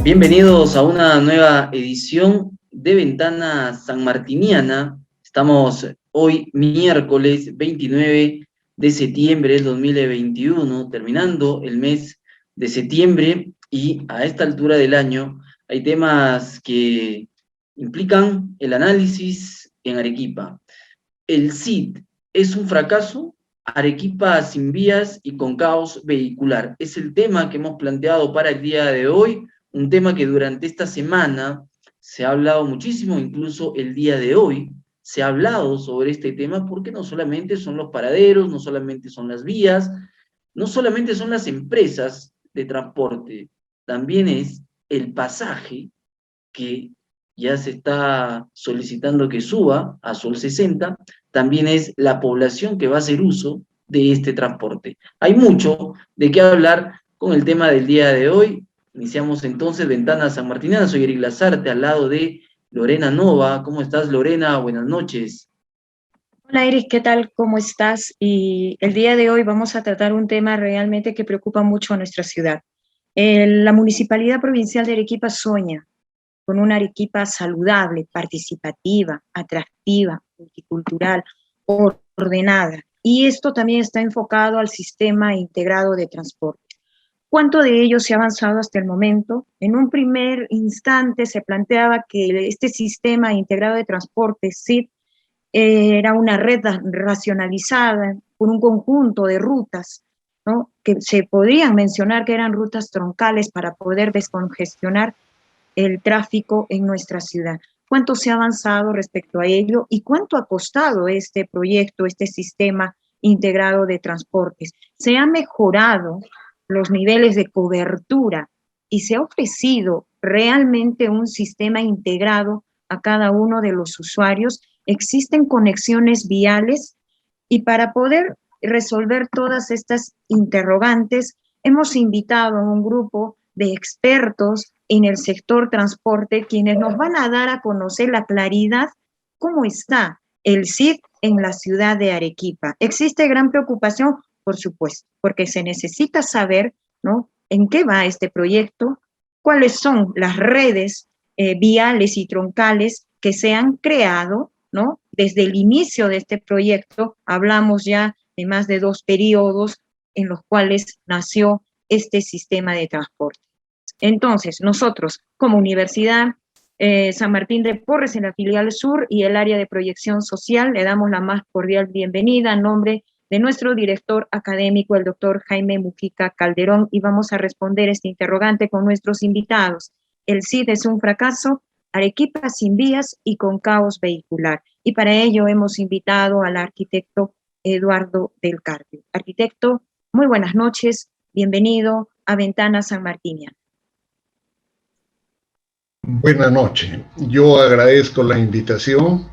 Bienvenidos a una nueva edición de Ventana Sanmartiniana. Estamos hoy miércoles 29 de septiembre del 2021, terminando el mes de septiembre, y a esta altura del año hay temas que implican el análisis en Arequipa. ¿El CID es un fracaso? Arequipa sin vías y con caos vehicular. Es el tema que hemos planteado para el día de hoy, un tema que durante esta semana se ha hablado muchísimo, incluso el día de hoy se ha hablado sobre este tema, porque no solamente son los paraderos, no solamente son las vías, no solamente son las empresas de transporte, también es el pasaje que ya se está solicitando que suba a Sol 60, también es la población que va a hacer uso de este transporte. Hay mucho de qué hablar con el tema del día de hoy. Iniciamos entonces Ventana Sanmartiniana. Soy Eric Lazarte, al lado de Lorena Nova. ¿Cómo estás, Lorena? Buenas noches. Hola Eric, ¿qué tal? ¿Cómo estás? Y el día de hoy vamos a tratar un tema realmente que preocupa mucho a nuestra ciudad. La Municipalidad Provincial de Arequipa sueña con una Arequipa saludable, participativa, atractiva, multicultural, ordenada. Y esto también está enfocado al sistema integrado de transporte. ¿Cuánto de ello se ha avanzado hasta el momento? En un primer instante se planteaba que este sistema integrado de transporte, SIT, era una red racionalizada por un conjunto de rutas, ¿no?, que se podrían mencionar que eran rutas troncales para poder descongestionar el tráfico en nuestra ciudad. ¿Cuánto se ha avanzado respecto a ello y cuánto ha costado este proyecto, este sistema integrado de transportes? ¿Se han mejorado los niveles de cobertura y se ha ofrecido realmente un sistema integrado a cada uno de los usuarios? ¿Existen conexiones viales? Y para poder resolver todas estas interrogantes, hemos invitado a un grupo de expertos en el sector transporte, quienes nos van a dar a conocer la claridad cómo está el CID en la ciudad de Arequipa. ¿Existe gran preocupación? Por supuesto, porque se necesita saber, ¿no?, en qué va este proyecto, cuáles son las redes viales y troncales que se han creado, ¿no? Desde el inicio de este proyecto hablamos ya de más de 2 periodos en los cuales nació este sistema de transporte. Entonces, nosotros, como Universidad San Martín de Porres, en la filial sur y el área de proyección social, le damos la más cordial bienvenida en nombre de nuestro director académico, el doctor Jaime Mujica Calderón, y vamos a responder este interrogante con nuestros invitados. ¿El CID es un fracaso? Arequipa sin vías y con caos vehicular. Y para ello hemos invitado al arquitecto Eduardo del Carpio. Arquitecto, muy buenas noches, bienvenido a Ventana Sanmartiniana. Buenas noches. Yo agradezco la invitación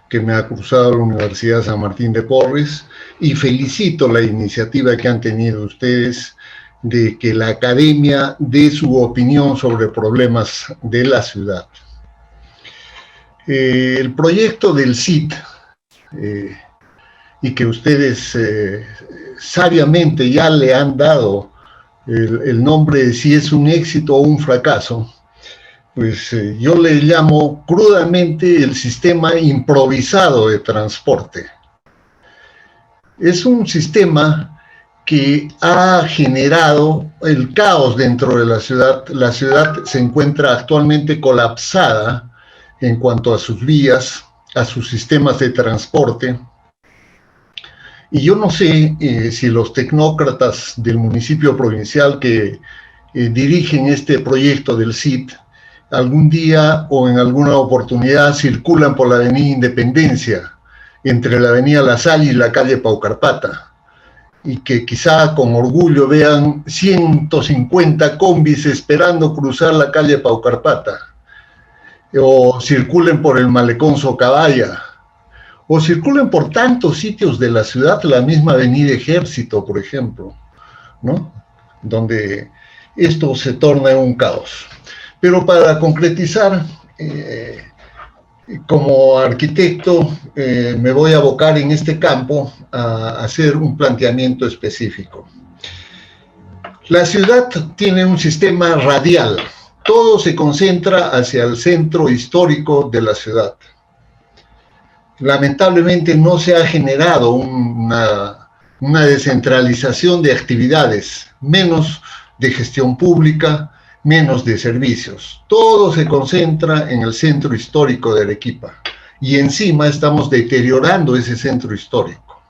que me ha cruzado la Universidad San Martín de Porres y felicito la iniciativa que han tenido ustedes de que la academia dé su opinión sobre problemas de la ciudad. El proyecto del CID, y que ustedes sabiamente ya le han dado el nombre de si es un éxito o un fracaso, pues yo le llamo crudamente el sistema improvisado de transporte. Es un sistema que ha generado el caos dentro de la ciudad. La ciudad se encuentra actualmente colapsada en cuanto a sus vías, a sus sistemas de transporte. Y yo no sé si los tecnócratas del municipio provincial que dirigen este proyecto del CID algún día o en alguna oportunidad circulan por la avenida Independencia, entre la avenida La Salle y la calle Paucarpata, y que quizá con orgullo vean 150 combis esperando cruzar la calle Paucarpata, o circulen por el malecón Socabaya, o circulen por tantos sitios de la ciudad, la misma avenida Ejército, por ejemplo, ¿no?, donde esto se torna un caos. Pero para concretizar, como arquitecto, me voy a abocar en este campo a hacer un planteamiento específico. La ciudad tiene un sistema radial todo se concentra hacia el centro histórico de la ciudad. Lamentablemente no se ha generado una descentralización de actividades, menos de gestión pública, menos de servicios. Todo se concentra en el centro histórico de Arequipa y encima estamos deteriorando ese centro histórico.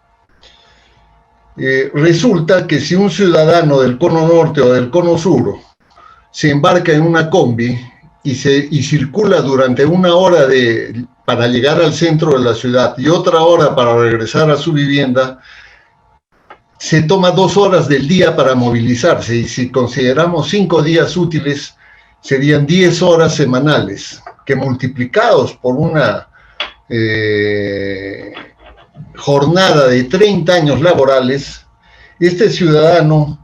Resulta que si un ciudadano del cono norte o del cono sur se embarca en una combi y circula durante una hora para llegar al centro de la ciudad y otra hora para regresar a su vivienda, se toma 2 horas del día para movilizarse, y si consideramos 5 días útiles, serían 10 horas semanales, que multiplicados por una jornada de 30 años laborales, este ciudadano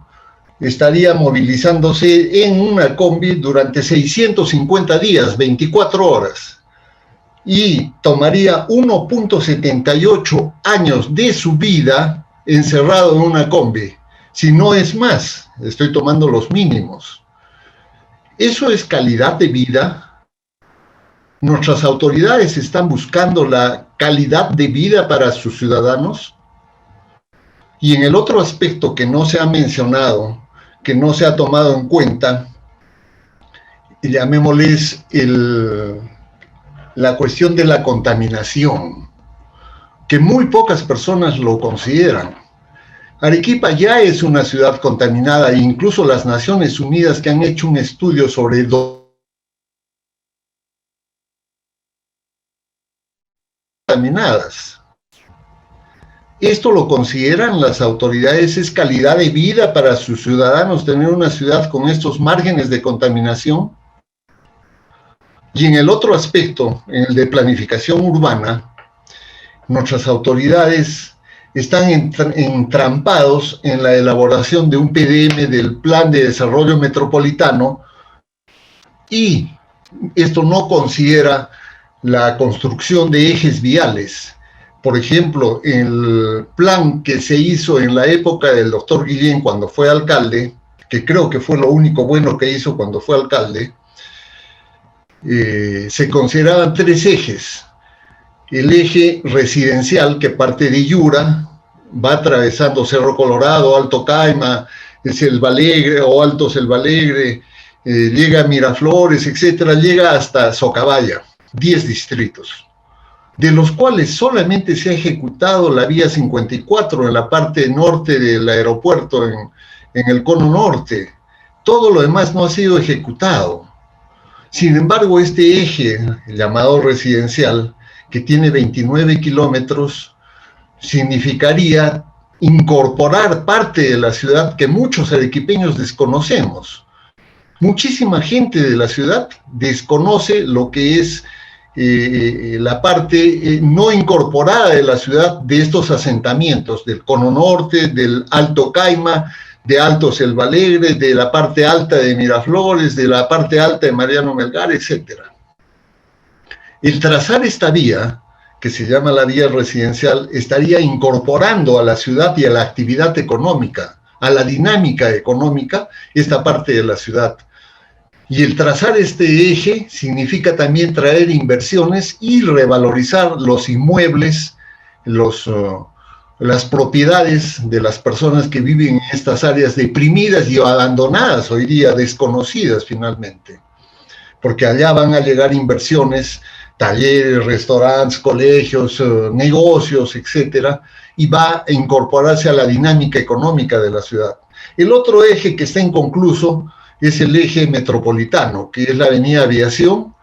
estaría movilizándose en una combi durante 650 días, 24 horas, y tomaría 1.78 años de su vida encerrado en una combi, si no es más. Estoy tomando los mínimos. ¿Eso es calidad de vida? ¿Nuestras autoridades están buscando la calidad de vida para sus ciudadanos? Y en el otro aspecto que no se ha mencionado, que no se ha tomado en cuenta, llamémosles la cuestión de la contaminación, que muy pocas personas lo consideran. Arequipa ya es una ciudad contaminada, e incluso las Naciones Unidas, que han hecho un estudio sobre contaminadas. ¿Esto lo consideran las autoridades? ¿Es calidad de vida para sus ciudadanos tener una ciudad con estos márgenes de contaminación? Y en el otro aspecto, en el de planificación urbana, nuestras autoridades están entrampados en la elaboración de un PDM del Plan de Desarrollo Metropolitano, y esto no considera la construcción de ejes viales. Por ejemplo, el plan que se hizo en la época del doctor Guillén cuando fue alcalde, que creo que fue lo único bueno que hizo cuando fue alcalde, se consideraban 3 ejes. El eje residencial, que parte de Yura, va atravesando Cerro Colorado, Alto Caima, Selva Alegre o Alto Selva Alegre, llega a Miraflores, etcétera, llega hasta Socabaya, 10 distritos, de los cuales solamente se ha ejecutado la vía 54 en la parte norte del aeropuerto, en el cono norte. Todo lo demás no ha sido ejecutado. Sin embargo, este eje, llamado residencial, que tiene 29 kilómetros, significaría incorporar parte de la ciudad que muchos arequipeños desconocemos. Muchísima gente de la ciudad desconoce lo que es la parte no incorporada de la ciudad, de estos asentamientos del cono norte, del Alto Caima, de Alto Selva Alegre, de la parte alta de Miraflores, de la parte alta de Mariano Melgar, etc. El trazar esta vía, que se llama la vía residencial, estaría incorporando a la ciudad y a la actividad económica, a la dinámica económica, esta parte de la ciudad. Y el trazar este eje significa también traer inversiones y revalorizar los inmuebles, las propiedades de las personas que viven en estas áreas deprimidas y abandonadas, hoy día desconocidas finalmente. Porque allá van a llegar inversiones, talleres, restaurantes, colegios, negocios, etcétera, y va a incorporarse a la dinámica económica de la ciudad. El otro eje que está inconcluso es el eje metropolitano, que es la avenida Aviación,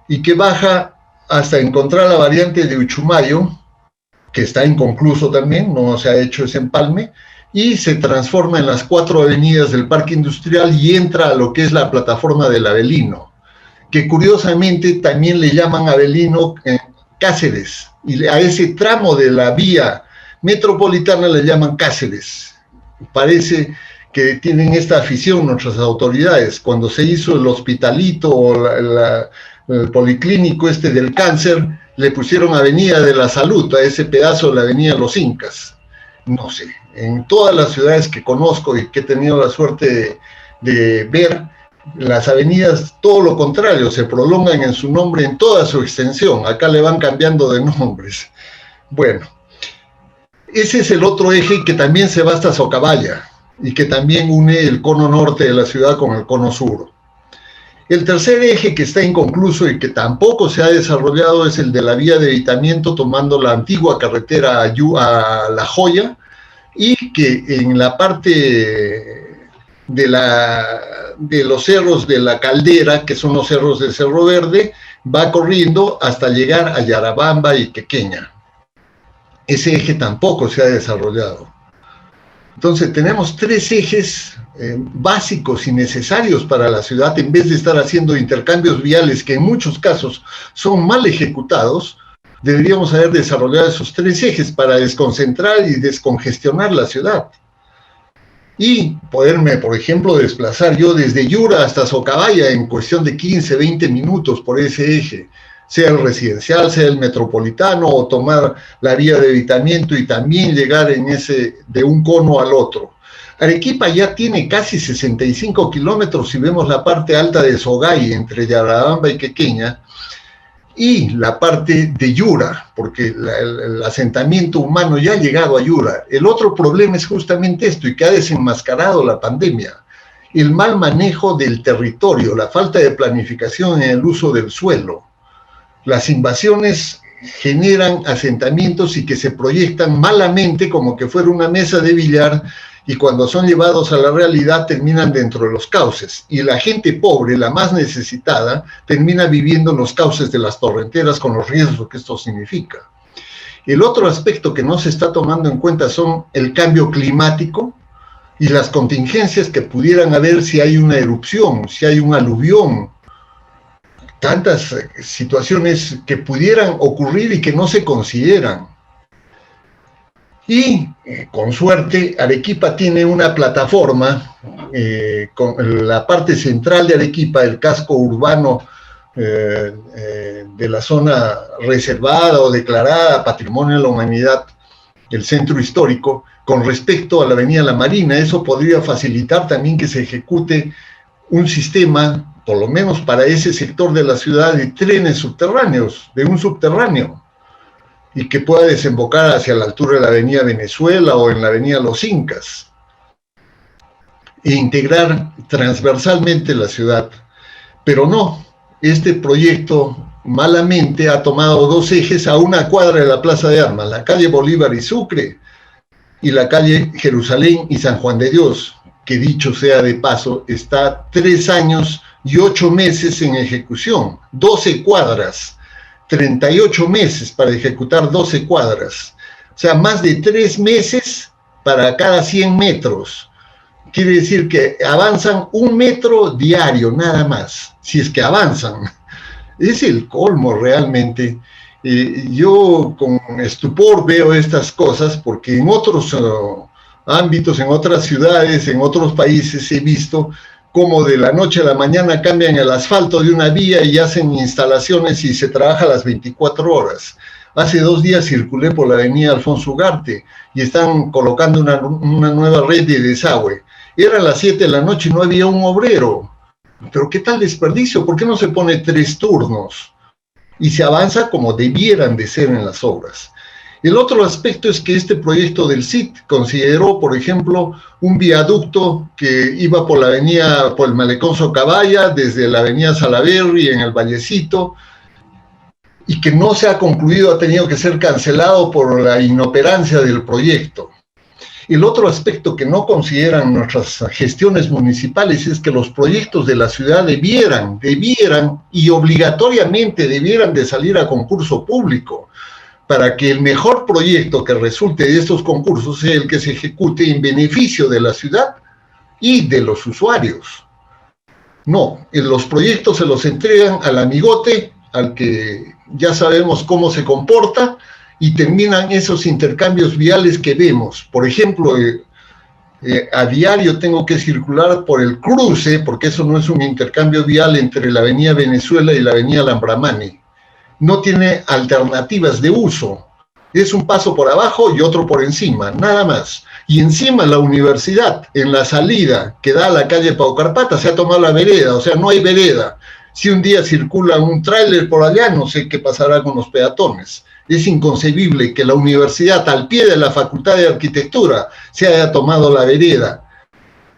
y que baja hasta encontrar la variante de Uchumayo, que está inconcluso también, no se ha hecho ese empalme, y se transforma en las 4 avenidas del Parque Industrial y entra a lo que es la plataforma del Avelino, que curiosamente también le llaman Avelino Cáceres, y a ese tramo de la vía metropolitana le llaman Cáceres. Parece que tienen esta afición nuestras autoridades. Cuando se hizo el hospitalito o el policlínico del cáncer, le pusieron Avenida de la Salud a ese pedazo de la Avenida Los Incas. No sé, en todas las ciudades que conozco y que he tenido la suerte de ver, las avenidas, todo lo contrario, se prolongan en su nombre en toda su extensión. Acá le van cambiando de nombres. Bueno, ese es el otro eje que también se va hasta Socabaya y que también une el cono norte de la ciudad con el cono sur. El tercer eje que está inconcluso y que tampoco se ha desarrollado es el de la vía de evitamiento tomando la antigua carretera a La Joya, y que en la parte de los cerros de la Caldera, que son los cerros del Cerro Verde, va corriendo hasta llegar a Yarabamba y Quequeña. Ese eje tampoco se ha desarrollado. Entonces tenemos tres ejes básicos y necesarios para la ciudad, en vez de estar haciendo intercambios viales que en muchos casos son mal ejecutados. Deberíamos haber desarrollado esos tres ejes para desconcentrar y descongestionar la ciudad. Y poderme, por ejemplo, desplazar yo desde Yura hasta Socabaya en cuestión de 15, 20 minutos por ese eje, sea el residencial, sea el metropolitano, o tomar la vía de evitamiento y también llegar de un cono al otro. Arequipa ya tiene casi 65 kilómetros si vemos la parte alta de Sogay, entre Yarabamba y Quequeña, y la parte de Yura, porque el asentamiento humano ya ha llegado a Yura. El otro problema es justamente esto, y que ha desenmascarado la pandemia: el mal manejo del territorio, la falta de planificación en el uso del suelo. Las invasiones generan asentamientos y que se proyectan malamente como que fuera una mesa de billar, y cuando son llevados a la realidad terminan dentro de los cauces, y la gente pobre, la más necesitada, termina viviendo en los cauces de las torrenteras con los riesgos que esto significa. El otro aspecto que no se está tomando en cuenta son el cambio climático y las contingencias que pudieran haber si hay una erupción, si hay un aluvión, tantas situaciones que pudieran ocurrir y que no se consideran. Y con suerte Arequipa tiene una plataforma con la parte central de Arequipa, el casco urbano de la zona reservada o declarada Patrimonio de la Humanidad, el centro histórico, con respecto a la avenida La Marina. Eso podría facilitar también que se ejecute un sistema, por lo menos para ese sector de la ciudad, de trenes subterráneos, de un subterráneo, y que pueda desembocar hacia la altura de la avenida Venezuela o en la avenida Los Incas, e integrar transversalmente la ciudad. Pero no, este proyecto malamente ha tomado dos ejes a una cuadra de la Plaza de Armas, la calle Bolívar y Sucre, y la calle Jerusalén y San Juan de Dios, que dicho sea de paso, está 3 años y 8 meses en ejecución, 12 cuadras, 38 meses para ejecutar 12 cuadras, o sea, más de 3 meses para cada 100 metros. Quiere decir que avanzan 1 metro diario, nada más, si es que avanzan. Es el colmo realmente. Yo con estupor veo estas cosas, porque en otros ámbitos, en otras ciudades, en otros países he visto cómo de la noche a la mañana cambian el asfalto de una vía y hacen instalaciones y se trabaja las 24 horas. Hace 2 días circulé por la avenida Alfonso Ugarte y están colocando una nueva red de desagüe. Eran las 7 de la noche y no había un obrero. Pero ¿qué tal desperdicio? ¿Por qué no se pone 3 turnos? Y se avanza como debieran de ser en las obras. El otro aspecto es que este proyecto del CIT consideró, por ejemplo, un viaducto que iba por la avenida, por el Malecón Socabaya, desde la avenida Salaberry en el Vallecito, y que no se ha concluido, ha tenido que ser cancelado por la inoperancia del proyecto. El otro aspecto que no consideran nuestras gestiones municipales es que los proyectos de la ciudad debieran y obligatoriamente debieran de salir a concurso público, para que el mejor proyecto que resulte de estos concursos sea el que se ejecute en beneficio de la ciudad y de los usuarios. No, los proyectos se los entregan al amigote, al que ya sabemos cómo se comporta, y terminan esos intercambios viales que vemos. Por ejemplo, a diario tengo que circular por el cruce, porque eso no es un intercambio vial entre la avenida Venezuela y la avenida Lambramani. No tiene alternativas de uso. Es un paso por abajo y otro por encima, nada más. Y encima la universidad, en la salida que da a la calle Paucarpata, se ha tomado la vereda, o sea, no hay vereda. Si un día circula un tráiler por allá, no sé qué pasará con los peatones. Es inconcebible que la universidad, al pie de la Facultad de Arquitectura, se haya tomado la vereda.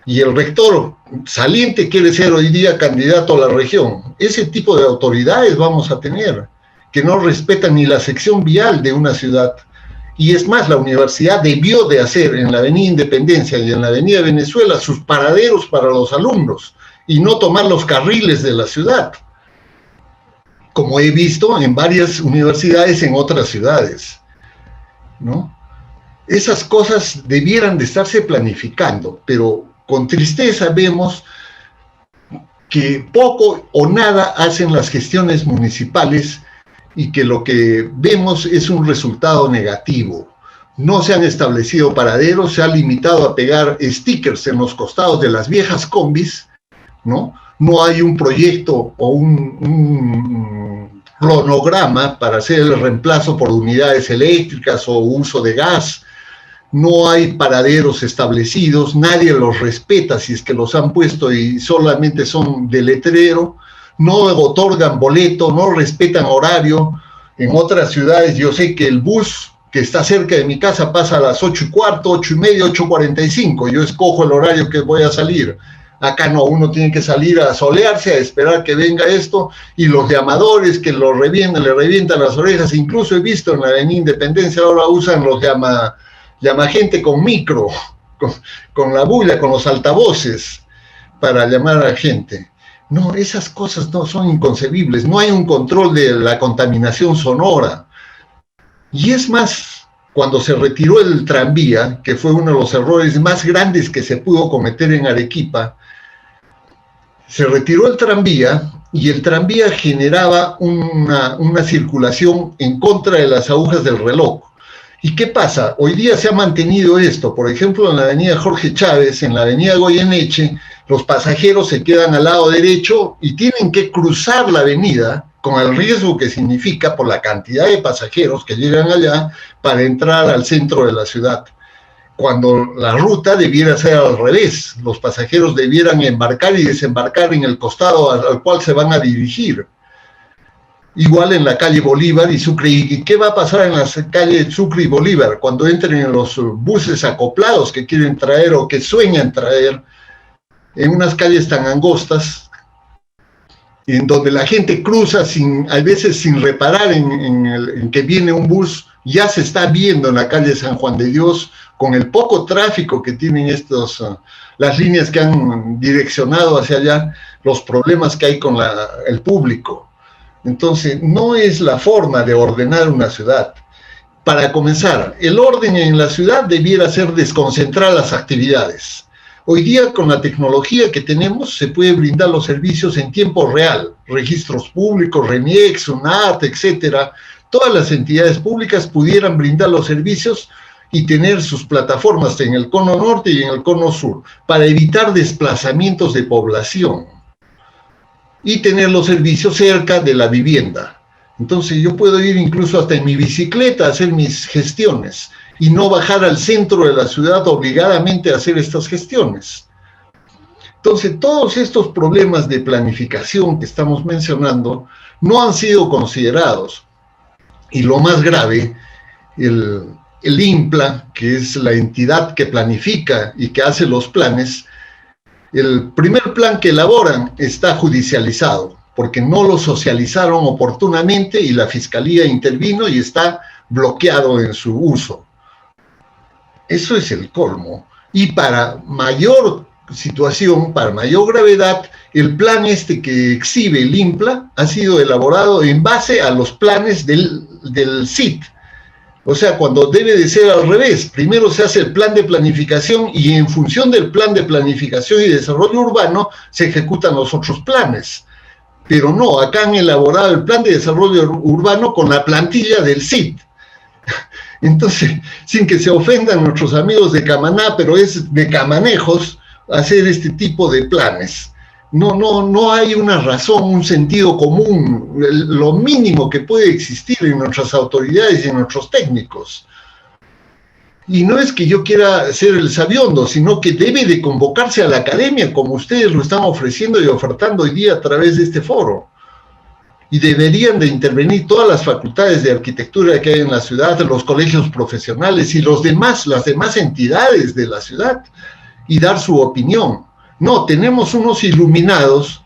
Y el rector saliente quiere ser hoy día candidato a la región. Ese tipo de autoridades vamos a tener, que no respetan ni la sección vial de una ciudad. Y es más, la universidad debió de hacer en la Avenida Independencia y en la Avenida Venezuela sus paraderos para los alumnos y no tomar los carriles de la ciudad, como he visto en varias universidades en otras ciudades, ¿no? Esas cosas debieran de estarse planificando, pero con tristeza vemos que poco o nada hacen las gestiones municipales y que lo que vemos es un resultado negativo. No se han establecido paraderos, se ha limitado a pegar stickers en los costados de las viejas combis, ¿no? No hay un proyecto o un cronograma para hacer el reemplazo por unidades eléctricas o uso de gas. No hay paraderos establecidos, nadie los respeta si es que los han puesto y solamente son de letrero. No otorgan boleto, no respetan horario. En otras ciudades yo sé que el bus que está cerca de mi casa pasa a las 8:15, 8:30, 8:45. Yo escojo el horario que voy a salir. Acá no, uno tiene que salir a solearse, a esperar que venga esto, y los llamadores que lo revientan, le revientan las orejas. Incluso he visto en la Avenida Independencia ahora usan los llama gente con micro, con la bulla, con los altavoces, para llamar a gente. No, esas cosas no son inconcebibles. No hay un control de la contaminación sonora. Y es más, cuando se retiró el tranvía, que fue uno de los errores más grandes que se pudo cometer en Arequipa, se retiró el tranvía y el tranvía generaba una circulación en contra de las agujas del reloj. ¿Y qué pasa? Hoy día se ha mantenido esto. Por ejemplo, en la avenida Jorge Chávez, en la avenida Goyeneche, los pasajeros se quedan al lado derecho y tienen que cruzar la avenida con el riesgo que significa por la cantidad de pasajeros que llegan allá para entrar al centro de la ciudad. Cuando la ruta debiera ser al revés, los pasajeros debieran embarcar y desembarcar en el costado al cual se van a dirigir. Igual en la calle Bolívar y Sucre. ¿Y qué va a pasar en las calles Sucre y Bolívar cuando entren en los buses acoplados que quieren traer o que sueñan traer en unas calles tan angostas, en donde la gente cruza a veces sin reparar en que viene un bus? Ya se está viendo en la calle San Juan de Dios, con el poco tráfico que tienen las líneas que han direccionado hacia allá, los problemas que hay con el público. Entonces, no es la forma de ordenar una ciudad. Para comenzar, el orden en la ciudad debiera ser desconcentrar las actividades. Hoy día, con la tecnología que tenemos, se puede brindar los servicios en tiempo real. Registros públicos, RENIEC, SUNAT, etcétera. Todas las entidades públicas pudieran brindar los servicios y tener sus plataformas en el cono norte y en el cono sur, para evitar desplazamientos de población y tener los servicios cerca de la vivienda. Entonces yo puedo ir incluso hasta en mi bicicleta a hacer mis gestiones y no bajar al centro de la ciudad obligadamente a hacer estas gestiones. Entonces todos estos problemas de planificación que estamos mencionando no han sido considerados. Y lo más grave, el INPLA, que es la entidad que planifica y que hace los planes, el primer plan que elaboran está judicializado, porque no lo socializaron oportunamente y la Fiscalía intervino y está bloqueado en su uso. Eso es el colmo. Y para mayor situación, para mayor gravedad, el plan que exhibe el INPLA ha sido elaborado en base a los planes del CIT. O sea, cuando debe de ser al revés, primero se hace el plan de planificación y en función del plan de planificación y desarrollo urbano se ejecutan los otros planes. Pero no, acá han elaborado el plan de desarrollo urbano con la plantilla del CIT. Entonces, sin que se ofendan nuestros amigos de Camaná, pero es de camanejos hacer este tipo de planes. No hay una razón, un sentido común, lo mínimo que puede existir en nuestras autoridades y en nuestros técnicos. Y no es que yo quiera ser el sabiondo, sino que debe de convocarse a la academia, como ustedes lo están ofreciendo y ofertando hoy día a través de este foro. Y deberían de intervenir todas las facultades de arquitectura que hay en la ciudad, los colegios profesionales y las demás entidades de la ciudad, y dar su opinión. No, tenemos unos iluminados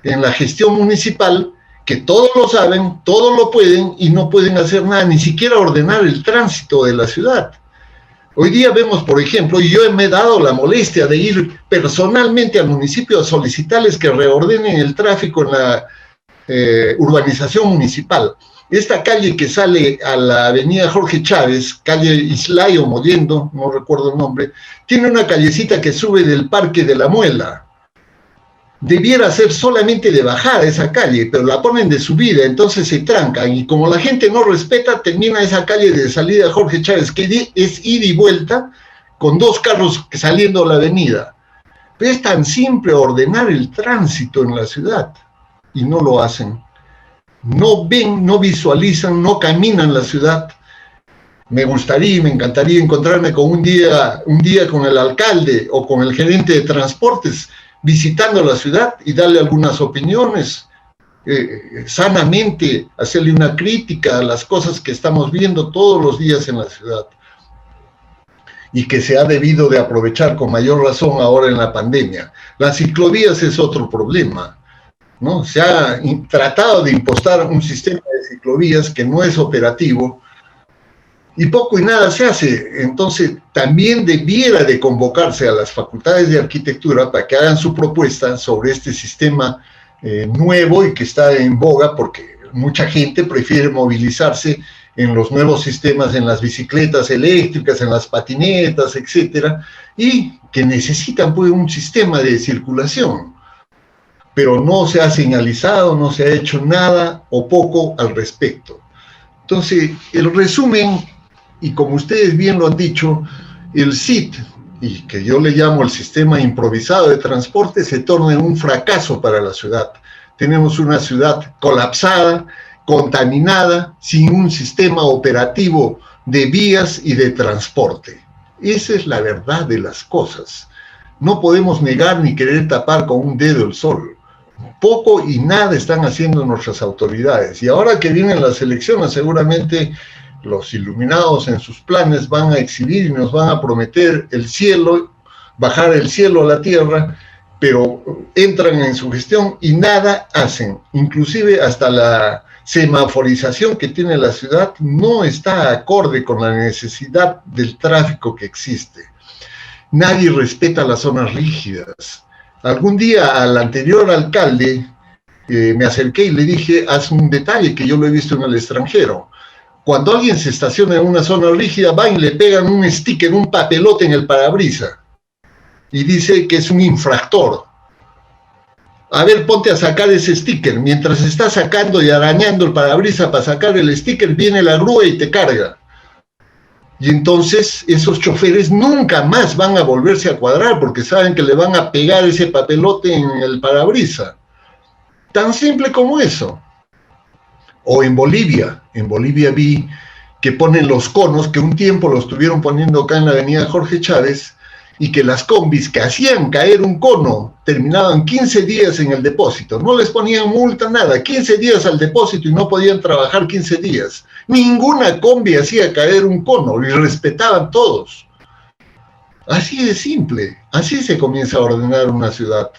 en la gestión municipal que todo lo saben, todo lo pueden y no pueden hacer nada, ni siquiera ordenar el tránsito de la ciudad. Hoy día vemos, por ejemplo, y yo me he dado la molestia de ir personalmente al municipio a solicitarles que reordenen el tráfico en la urbanización municipal. Esta calle que sale a la avenida Jorge Chávez, calle Islay o Moliendo, no recuerdo el nombre, tiene una callecita que sube del Parque de la Muela. Debiera ser solamente de bajada esa calle, pero la ponen de subida, entonces se trancan, y como la gente no respeta, termina esa calle de salida Jorge Chávez, que es ida y vuelta, con dos carros saliendo a la avenida. Pero es tan simple ordenar el tránsito en la ciudad, y no lo hacen. No ven, no visualizan, no caminan la ciudad. Me encantaría encontrarme con un día con el alcalde o con el gerente de transportes, visitando la ciudad y darle algunas opiniones, sanamente, hacerle una crítica a las cosas que estamos viendo todos los días en la ciudad y que se ha debido de aprovechar con mayor razón ahora en la pandemia. Las ciclovías es otro problema, ¿no? Se ha tratado de impostar un sistema de ciclovías que no es operativo, y poco y nada se hace. Entonces también debiera de convocarse a las facultades de arquitectura para que hagan su propuesta sobre este sistema nuevo y que está en boga, porque mucha gente prefiere movilizarse en los nuevos sistemas, en las bicicletas eléctricas, en las patinetas, etcétera, y que necesitan pues un sistema de circulación, pero no se ha señalizado, no se ha hecho nada o poco al respecto. Entonces, el resumen, y como ustedes bien lo han dicho, el SIT, y que yo le llamo el sistema improvisado de transporte, se torna en un fracaso para la ciudad. Tenemos una ciudad colapsada, contaminada, sin un sistema operativo de vías y de transporte. Esa es la verdad de las cosas. No podemos negar ni querer tapar con un dedo el sol. Poco y nada están haciendo nuestras autoridades. Y ahora que vienen las elecciones, seguramente los iluminados en sus planes van a exhibir y nos van a prometer el cielo, bajar el cielo a la tierra, pero entran en su gestión y nada hacen. Inclusive hasta la semaforización que tiene la ciudad no está acorde con la necesidad del tráfico que existe. Nadie respeta las zonas rígidas. Algún día al anterior alcalde me acerqué y le dije, haz un detalle que yo lo he visto en el extranjero. Cuando alguien se estaciona en una zona rígida, van y le pegan un sticker, un papelote en el parabrisas, y dice que es un infractor. A ver, ponte a sacar ese sticker. Mientras está sacando y arañando el parabrisas para sacar el sticker, viene la grúa y te carga. Y entonces esos choferes nunca más van a volverse a cuadrar porque saben que le van a pegar ese papelote en el parabrisas. Tan simple como eso. O en Bolivia vi que ponen los conos, que un tiempo los estuvieron poniendo acá en la avenida Jorge Chávez, y que las combis que hacían caer un cono terminaban 15 días en el depósito. No les ponían multa, nada. 15 días al depósito y no podían trabajar 15 días. Ninguna combi hacía caer un cono y respetaban todos. Así de simple. Así se comienza a ordenar una ciudad.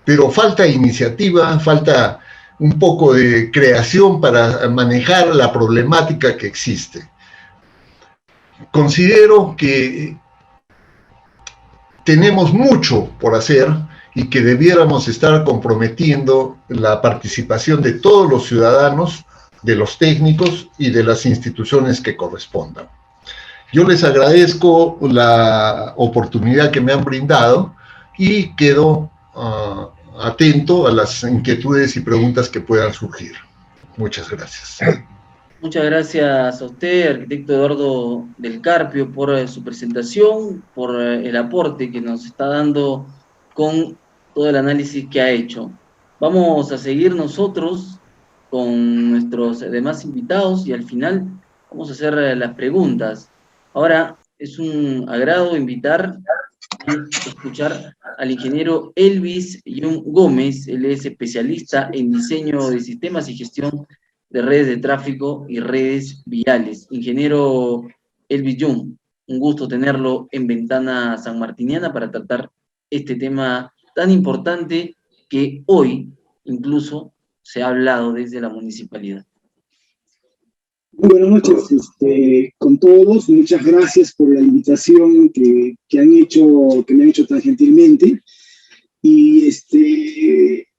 Pero falta iniciativa, falta un poco de creación para manejar la problemática que existe. Considero que tenemos mucho por hacer y que debiéramos estar comprometiendo la participación de todos los ciudadanos, de los técnicos y de las instituciones que correspondan. Yo les agradezco la oportunidad que me han brindado y quedo atento a las inquietudes y preguntas que puedan surgir. Muchas gracias. Muchas gracias a usted, arquitecto Eduardo del Carpio, por su presentación, por el aporte que nos está dando con todo el análisis que ha hecho. Vamos a seguir nosotros con nuestros demás invitados y al final vamos a hacer las preguntas. Ahora es un agrado invitar a escuchar al ingeniero Elvis Young Gómez. Él es especialista en diseño de sistemas y gestión de redes de tráfico y redes viales. Ingeniero Elvis Young, un gusto tenerlo en Ventana Sanmartiniana para tratar este tema tan importante que hoy incluso se ha hablado desde la municipalidad. Muy buenas noches con todos. Muchas gracias por la invitación que me han hecho tan gentilmente. Y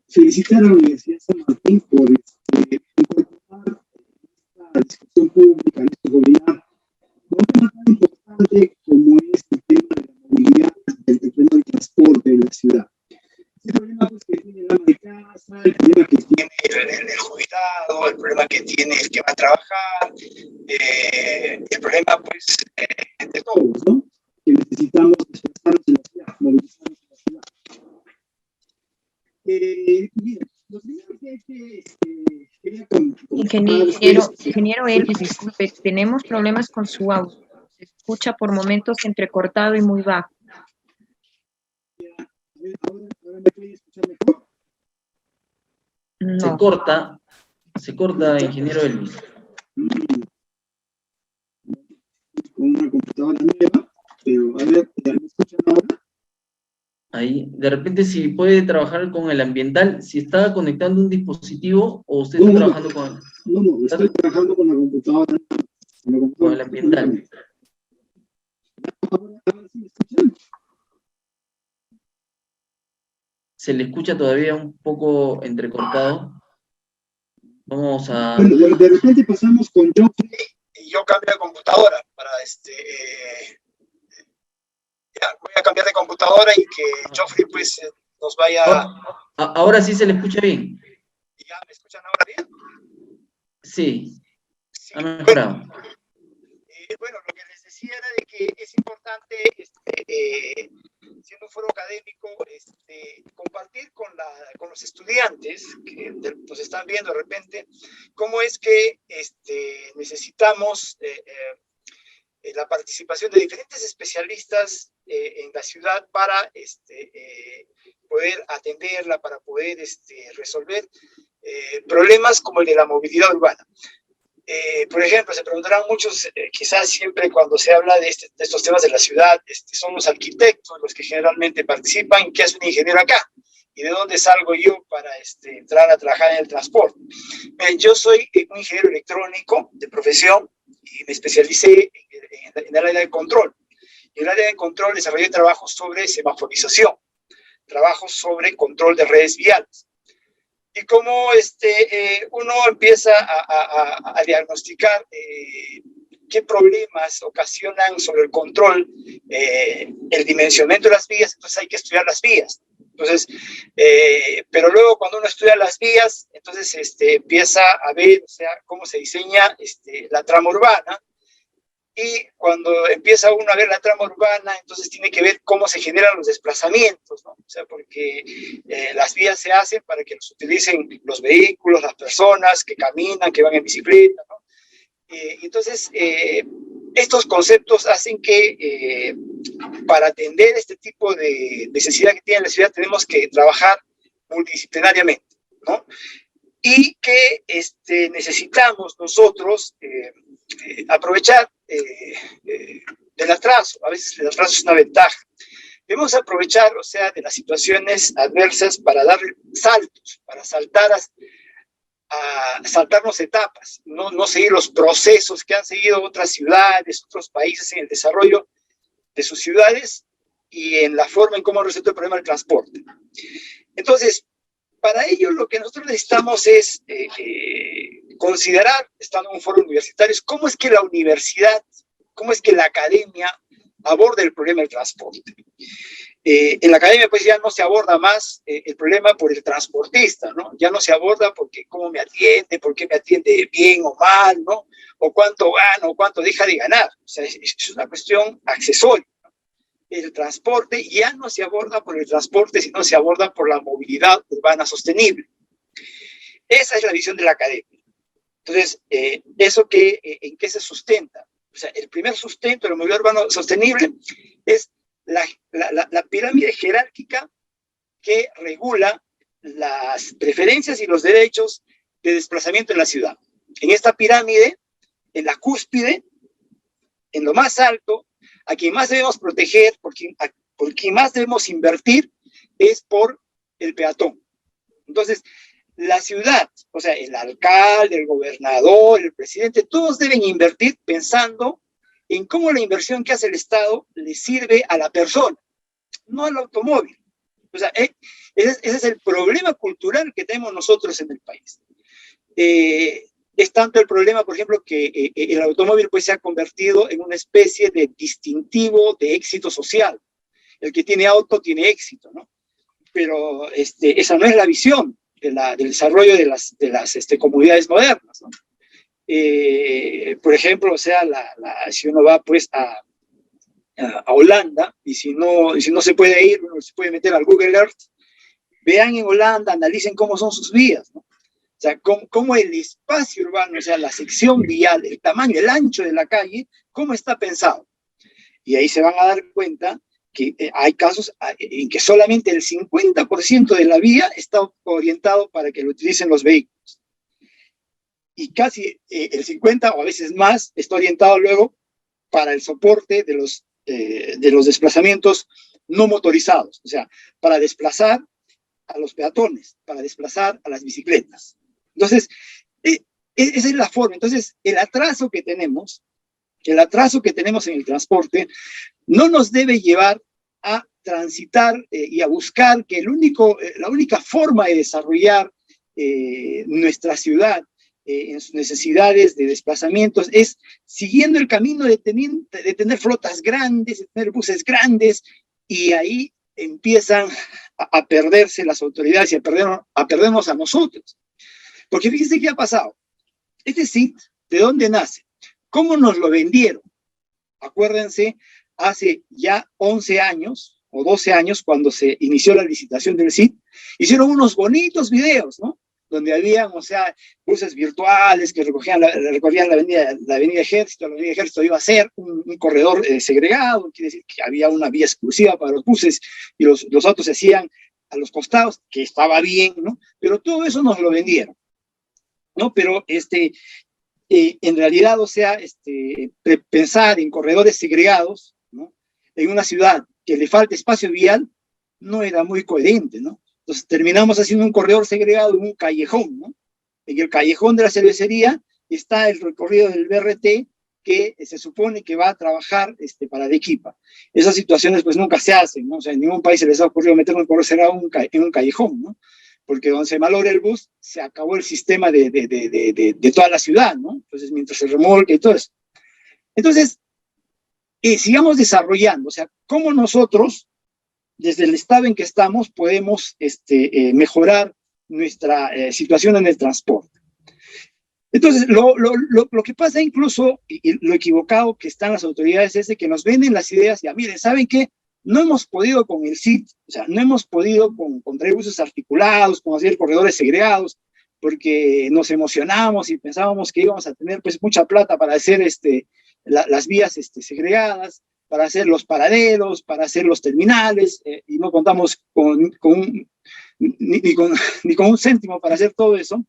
felicitar a la Universidad de San Martín por incorporar la discusión pública en nuestra comunidad un tema tan importante como es el tema de la movilidad, el tema del transporte de la ciudad. El problema pues, que tiene el ama de casa, el problema que tiene el jubilado, el problema que tiene el que va a trabajar, el problema pues de todos, ¿no? Que necesitamos desplazarnos en la ciudad, movilizarnos en la ciudad. Bien, lo primero que quería Ingeniero Elvis, disculpe, tenemos problemas con su audio. Se escucha por momentos entrecortado y muy bajo. ¿Ahora me pueden escuchar mejor? No. Se corta, ingeniero Elvis. Con una computadora nueva, pero a ver, ¿ya me escuchan ahora? Ahí, de repente si puede trabajar con el ambiental, si está conectando un dispositivo o usted está trabajando con... No, estoy trabajando con la computadora. Con el ambiental. Ahora sí me escuchan. Se le escucha todavía un poco entrecortado. Vamos a... Bueno, de repente pasamos con Geoffrey y yo cambio de computadora para ya, voy a cambiar de computadora y que Geoffrey pues nos vaya... Ahora sí se le escucha bien. ¿Ya me escuchan ahora bien? Sí, ha mejorado. Bueno, lo que les decía era de que es importante, siendo un foro académico, compartir con los estudiantes que nos están viendo de repente, cómo es que necesitamos la participación de diferentes especialistas en la ciudad para poder atenderla, para poder resolver problemas como el de la movilidad urbana. Por ejemplo, se preguntarán muchos, quizás siempre cuando se habla de estos temas de la ciudad, son los arquitectos los que generalmente participan. ¿Qué hace un ingeniero acá? ¿Y de dónde salgo yo para entrar a trabajar en el transporte? Yo soy un ingeniero electrónico de profesión y me especialicé en el área de control. En el área de control desarrollé trabajos sobre semaforización, trabajos sobre control de redes viales. Y como uno empieza a diagnosticar qué problemas ocasionan sobre el control, el dimensionamiento de las vías, entonces hay que estudiar las vías. Entonces, pero luego cuando uno estudia las vías, entonces empieza a ver, o sea, cómo se diseña la trama urbana. Y cuando empieza uno a ver la trama urbana, entonces tiene que ver cómo se generan los desplazamientos, ¿no? O sea, porque las vías se hacen para que los utilicen los vehículos, las personas que caminan, que van en bicicleta, ¿no? Entonces, estos conceptos hacen que para atender este tipo de necesidad que tiene la ciudad tenemos que trabajar multidisciplinariamente, ¿no? Y que necesitamos nosotros aprovechar del atraso. A veces el atraso es una ventaja. Debemos aprovechar, o sea, de las situaciones adversas para dar saltos, para saltarnos etapas, no seguir los procesos que han seguido otras ciudades, otros países en el desarrollo de sus ciudades y en la forma en cómo han resuelto el problema del transporte. Entonces, para ello lo que nosotros necesitamos es considerar, estando en un foro universitario, cómo es que la universidad, cómo es que la academia aborda el problema del transporte. En la academia pues ya no se aborda más el problema por el transportista, ¿no? Ya no se aborda porque cómo me atiende, por qué me atiende bien o mal, ¿no? O cuánto gana o cuánto deja de ganar. O sea, es una cuestión accesoria. El transporte ya no se aborda por el transporte, sino se aborda por la movilidad urbana sostenible. Esa es la visión de la academia. Entonces, ¿eso en qué se sustenta? o sea, el primer sustento de la movilidad urbana sostenible es la pirámide jerárquica que regula las preferencias y los derechos de desplazamiento en la ciudad. En esta pirámide, en la cúspide, en lo más alto, a quien más debemos proteger, por quien más debemos invertir, es por el peatón. Entonces, la ciudad, o sea, el alcalde, el gobernador, el presidente, todos deben invertir pensando en cómo la inversión que hace el Estado le sirve a la persona, no al automóvil. O sea, ese es el problema cultural que tenemos nosotros en el país. Es tanto el problema, por ejemplo, que el automóvil pues, se ha convertido en una especie de distintivo de éxito social. El que tiene auto tiene éxito, ¿no? Pero esa no es la visión del desarrollo de las comunidades modernas, ¿no? Por ejemplo, o sea, si uno va pues a Holanda, y si no se puede ir, uno se puede meter al Google Earth, vean en Holanda, analicen cómo son sus vías, ¿no? O sea, cómo el espacio urbano, o sea, la sección vial, el tamaño, el ancho de la calle, cómo está pensado. Y ahí se van a dar cuenta que hay casos en que solamente el 50% de la vía está orientado para que lo utilicen los vehículos. Y casi el 50 o a veces más está orientado luego para el soporte de los desplazamientos no motorizados, o sea, para desplazar a los peatones, para desplazar a las bicicletas. Entonces, esa es la forma. Entonces, el atraso que tenemos en el transporte no nos debe llevar a transitar y a buscar que la única forma de desarrollar nuestra ciudad en sus necesidades de desplazamientos es siguiendo el camino de tener flotas grandes, de tener buses grandes, y ahí empiezan a perderse las autoridades y a perdernos a nosotros. Porque fíjense qué ha pasado. Este SIT, ¿de dónde nace? ¿Cómo nos lo vendieron? Acuérdense, hace ya 11 años o 12 años, cuando se inició la licitación del SIT, hicieron unos bonitos videos, ¿no? Donde había, o sea, buses virtuales que recorrían la avenida Ejército. La avenida Ejército iba a ser un corredor segregado, quiere decir que había una vía exclusiva para los buses y los autos se hacían a los costados, que estaba bien, ¿no? Pero todo eso nos lo vendieron, ¿no? Pero en realidad, o sea, pensar en corredores segregados, ¿no? En una ciudad que le falta espacio vial, no era muy coherente, ¿no? Entonces terminamos haciendo un corredor segregado en un callejón, ¿no? En el callejón de la cervecería está el recorrido del BRT que se supone que va a trabajar para Arequipa. Esas situaciones pues nunca se hacen, ¿no? O sea, en ningún país se les ha ocurrido meter un corredor cerrado en un callejón, ¿no? Porque donde se malogra el bus, se acabó el sistema de toda la ciudad, ¿no? Entonces, mientras se remolque y todo eso. Entonces, sigamos desarrollando, o sea, cómo nosotros, desde el estado en que estamos, podemos mejorar nuestra situación en el transporte. Entonces, lo que pasa incluso, y lo equivocado que están las autoridades, es de que nos venden las ideas, ya miren, ¿saben qué? No hemos podido con el SIT, o sea, no hemos podido con traer buses articulados, con hacer corredores segregados, porque nos emocionamos y pensábamos que íbamos a tener pues mucha plata para hacer las vías segregadas, para hacer los paraderos, para hacer los terminales, y no contamos ni con un céntimo para hacer todo eso.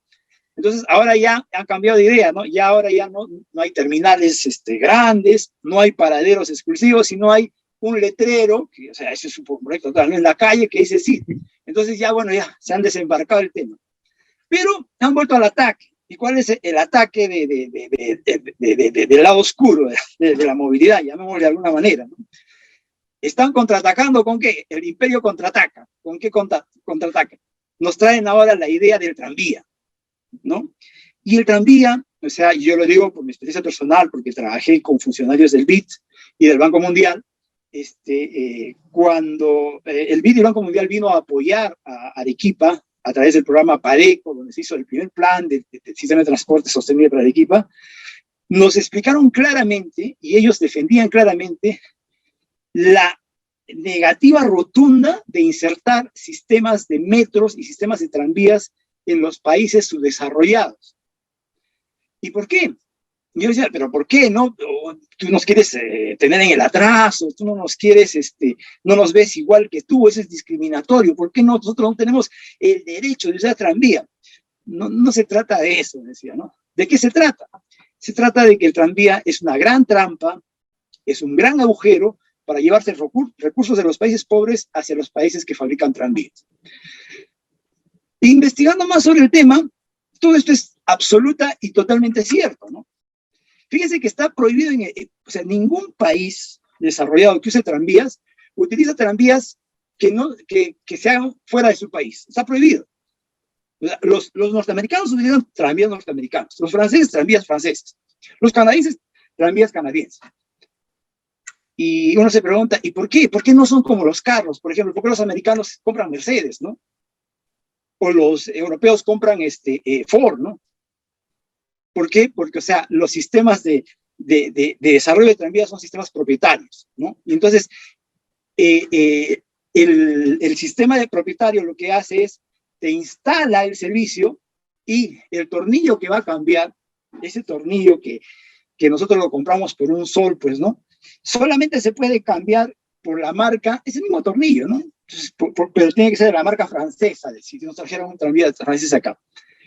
Entonces, ahora ya han cambiado de idea, ¿no? Ya ahora ya no hay terminales grandes, no hay paraderos exclusivos, sino hay un letrero, que, o sea, eso es un proyecto total, ¿no? En la calle que dice sí. Entonces ya, bueno, ya se han desembarcado el tema. Pero han vuelto al ataque. ¿Y cuál es el ataque del lado oscuro de la movilidad? Llamémosle de alguna manera, ¿no? Están contraatacando ¿con qué? El imperio contraataca. ¿Con qué contraataca? Nos traen ahora la idea del tranvía, ¿no? Y el tranvía, o sea, yo lo digo por mi experiencia personal, porque trabajé con funcionarios del BID y del Banco Mundial, cuando el BID y el Banco Mundial vino a apoyar a Arequipa a través del programa PARECO, donde se hizo el primer plan del sistema de transporte sostenible para Arequipa, nos explicaron claramente, y ellos defendían claramente, la negativa rotunda de insertar sistemas de metros y sistemas de tranvías en los países subdesarrollados. ¿Y por qué? Y yo decía, pero ¿por qué no? Tú nos quieres tener en el atraso, tú no nos quieres, no nos ves igual que tú, eso es discriminatorio, ¿por qué no? Nosotros no tenemos el derecho de usar tranvía. No, no se trata de eso, decía, ¿no? ¿De qué se trata? Se trata de que el tranvía es una gran trampa, es un gran agujero para llevarse recursos de los países pobres hacia los países que fabrican tranvías. Investigando más sobre el tema, todo esto es absoluta y totalmente cierto, ¿no? Fíjense que está prohibido, o sea, ningún país desarrollado que use tranvías utiliza tranvías que se hagan fuera de su país. Está prohibido. Los norteamericanos utilizan tranvías norteamericanos, los franceses tranvías franceses, los canadienses tranvías canadienses. Y uno se pregunta, ¿y por qué? ¿Por qué no son como los carros? Por ejemplo, ¿por qué los americanos compran Mercedes, no? O los europeos compran Ford, ¿no? ¿Por qué? Porque, o sea, los sistemas de desarrollo de tranvías son sistemas propietarios, ¿no? Y entonces, el sistema de propietario lo que hace es, te instala el servicio y el tornillo que va a cambiar, ese tornillo que nosotros lo compramos por un sol, pues, ¿no? Solamente se puede cambiar por la marca, es el mismo tornillo, ¿no? Entonces, pero tiene que ser de la marca francesa, si nos trajeran un tranvía francés acá.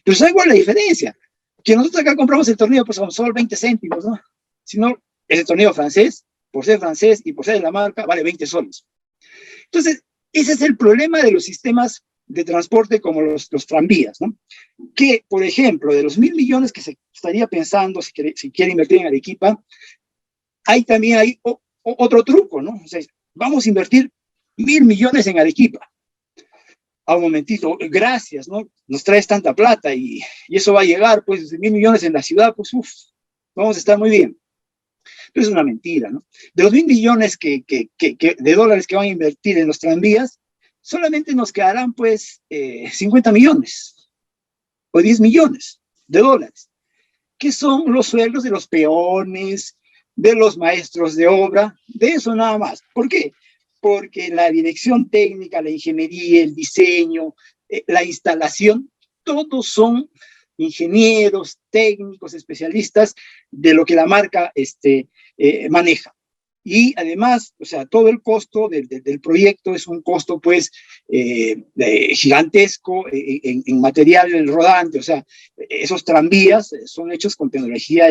Pero ¿sabe cuál es la diferencia? Que nosotros acá compramos el tornillo pues con solo 20 céntimos, ¿no? Si no, ese tornillo francés, por ser francés y por ser de la marca, vale 20 soles. Entonces, ese es el problema de los sistemas de transporte como los tranvías, ¿no? Que, por ejemplo, de los 1.000 millones que se estaría pensando si quiere invertir en Arequipa, también hay otro truco, ¿no? O sea, vamos a invertir 1.000 millones en Arequipa. A un momentito, gracias, ¿no? Nos traes tanta plata y eso va a llegar, pues, 1.000 millones en la ciudad, pues, vamos a estar muy bien. Pero es una mentira, ¿no? De los 1.000 millones de dólares que van a invertir en los tranvías, solamente nos quedarán, pues, 50 millones o 10 millones de dólares, que son los sueldos de los peones, de los maestros de obra, de eso nada más. ¿Por qué? Porque la dirección técnica, la ingeniería, el diseño, la instalación, todos son ingenieros, técnicos, especialistas de lo que la marca maneja. Y además, o sea, todo el costo del proyecto es un costo, pues, gigantesco en material rodante. O sea, esos tranvías son hechos con tecnología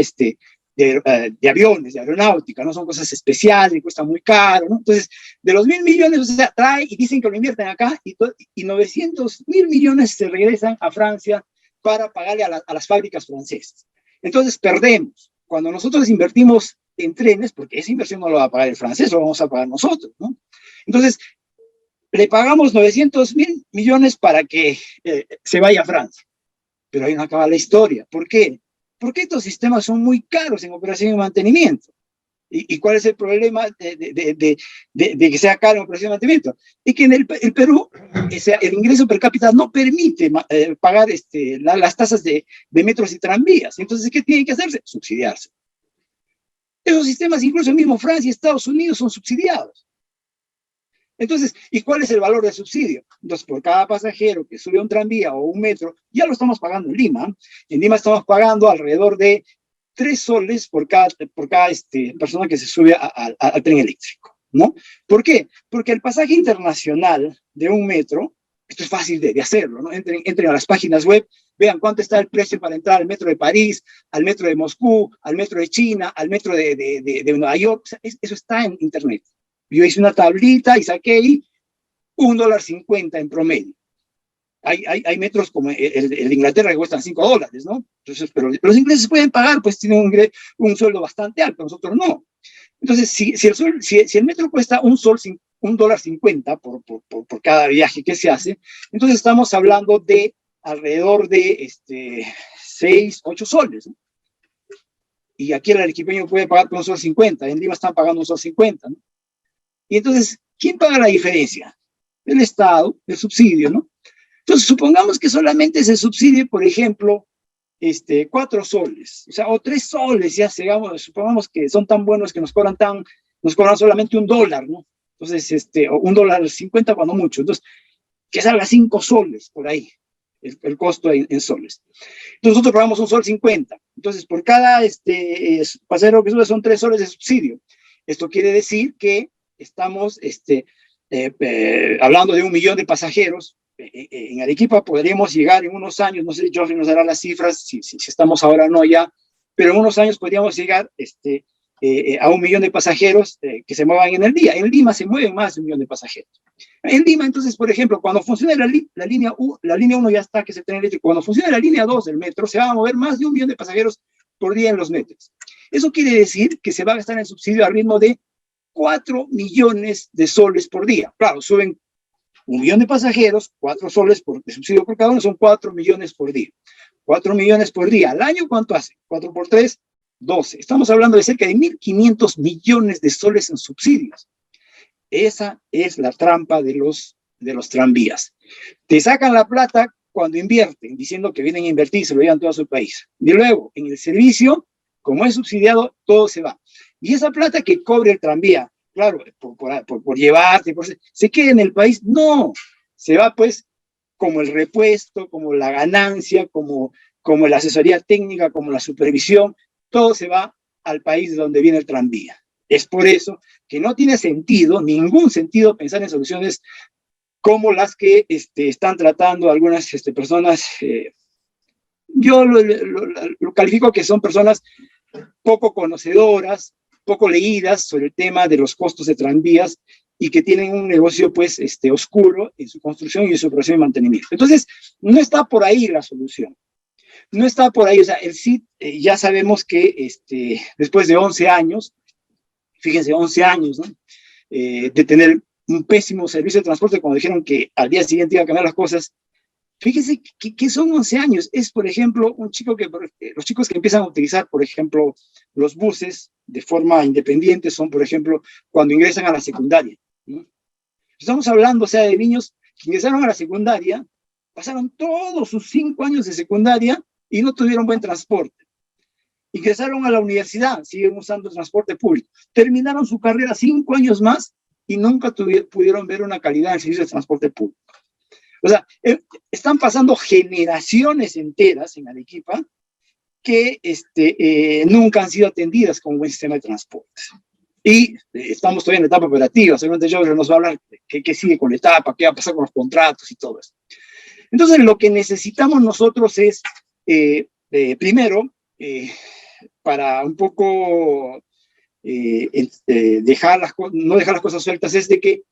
de aviones, de aeronáutica, no son cosas especiales, cuestan muy caro, ¿no? Entonces, de los 1.000 millones, o sea, trae y dicen que lo invierten acá y 900.000 millones se regresan a Francia para pagarle a las fábricas francesas. Entonces, perdemos. Cuando nosotros invertimos en trenes, porque esa inversión no lo va a pagar el francés, lo vamos a pagar nosotros, ¿no? Entonces, le pagamos 900.000 millones para que se vaya a Francia. Pero ahí no acaba la historia. ¿Por qué? Porque estos sistemas son muy caros en operación y mantenimiento. ¿Y cuál es el problema de que sea caro en operación y mantenimiento? Es que en el Perú el ingreso per cápita no permite pagar las tasas de metros y tranvías. Entonces, ¿qué tiene que hacerse? Subsidiarse. Esos sistemas, incluso el mismo Francia y Estados Unidos, son subsidiados. Entonces, ¿y cuál es el valor del subsidio? Entonces, por cada pasajero que sube a un tranvía o un metro, ya lo estamos pagando en Lima. En Lima estamos pagando alrededor de 3 soles por cada persona que se sube al tren eléctrico, ¿no? ¿Por qué? Porque el pasaje internacional de un metro, esto es fácil de hacerlo, ¿no? Entren a las páginas web, vean cuánto está el precio para entrar al metro de París, al metro de Moscú, al metro de China, al metro de Nueva York. O sea, eso está en internet. Yo hice una tablita y saqué ahí $1.50 en promedio. Hay metros como el de Inglaterra que cuestan $5, ¿no? Entonces, pero los ingleses pueden pagar, pues tienen un sueldo bastante alto, nosotros no. Entonces, si el metro cuesta $1.50 por cada viaje que se hace, entonces estamos hablando de alrededor de 6, 8 soles, ¿no? Y aquí el arequipeño puede pagar por $1.50, en Lima están pagando $1.50, ¿no? Y entonces, ¿quién paga la diferencia? El Estado, el subsidio, ¿no? Entonces, supongamos que solamente se subsidie, por ejemplo, 4 soles, o sea, o 3 soles, ya supongamos que son tan buenos que nos cobran solamente $1, ¿no? Entonces, o $1.50 cuando mucho. Entonces, que salga 5 soles por ahí el costo en soles. Entonces nosotros pagamos un sol 50. Entonces por cada pasajero que sube son 3 soles de subsidio. Esto quiere decir que estamos hablando de 1 millón de pasajeros. En Arequipa podríamos llegar en unos años, no sé, Geoffrey nos dará las cifras, si estamos ahora o no ya, pero en unos años podríamos llegar a 1 millón de pasajeros que se muevan en el día. En Lima se mueven más de 1 millón de pasajeros. En Lima, entonces, por ejemplo, cuando funcione la línea 1 ya está, que es el tren eléctrico, cuando funcione la línea 2 del metro, se van a mover más de 1 millón de pasajeros por día en los metros. Eso quiere decir que se va a gastar en subsidio al ritmo de 4 millones de soles por día. Claro, suben 1 millón de pasajeros, 4 soles de subsidio por cada uno, son 4 millones por día. 4 millones por día. ¿Al año cuánto hace? 4 por 3, 12. Estamos hablando de cerca de 1.500 millones de soles en subsidios. Esa es la trampa de los tranvías. Te sacan la plata cuando invierten, diciendo que vienen a invertir y se lo llevan todo a su país. Y luego, en el servicio, como es subsidiado, todo se va. Y esa plata que cobre el tranvía, claro, por llevarte, ¿se queda en el país? No, se va pues como el repuesto, como la ganancia, como la asesoría técnica, como la supervisión, todo se va al país de donde viene el tranvía. Es por eso que no tiene sentido, ningún sentido, pensar en soluciones como las que están tratando algunas personas. Yo lo califico que son personas poco conocedoras, poco leídas sobre el tema de los costos de tranvías y que tienen un negocio pues oscuro en su construcción y en su operación y mantenimiento. Entonces, no está por ahí la solución. No está por ahí, o sea, el CID ya sabemos que después de 11 años, fíjense, 11 años, ¿no? De tener un pésimo servicio de transporte, cuando dijeron que al día siguiente iban a cambiar las cosas. Fíjense que son 11 años. Es, por ejemplo, los chicos que empiezan a utilizar, por ejemplo, los buses de forma independiente son, por ejemplo, cuando ingresan a la secundaria, ¿no? Estamos hablando, o sea, de niños que ingresaron a la secundaria, pasaron todos sus 5 años de secundaria y no tuvieron buen transporte. Ingresaron a la universidad, siguen usando el transporte público. Terminaron su carrera 5 años más y nunca pudieron ver una calidad en el servicio de transporte público. O sea, están pasando generaciones enteras en Arequipa que nunca han sido atendidas con un buen sistema de transporte. Y estamos todavía en la etapa operativa. Seguramente George nos va a hablar de qué sigue con la etapa, qué va a pasar con los contratos y todo eso. Entonces, lo que necesitamos nosotros es, primero, para un poco no dejar las cosas sueltas, es de que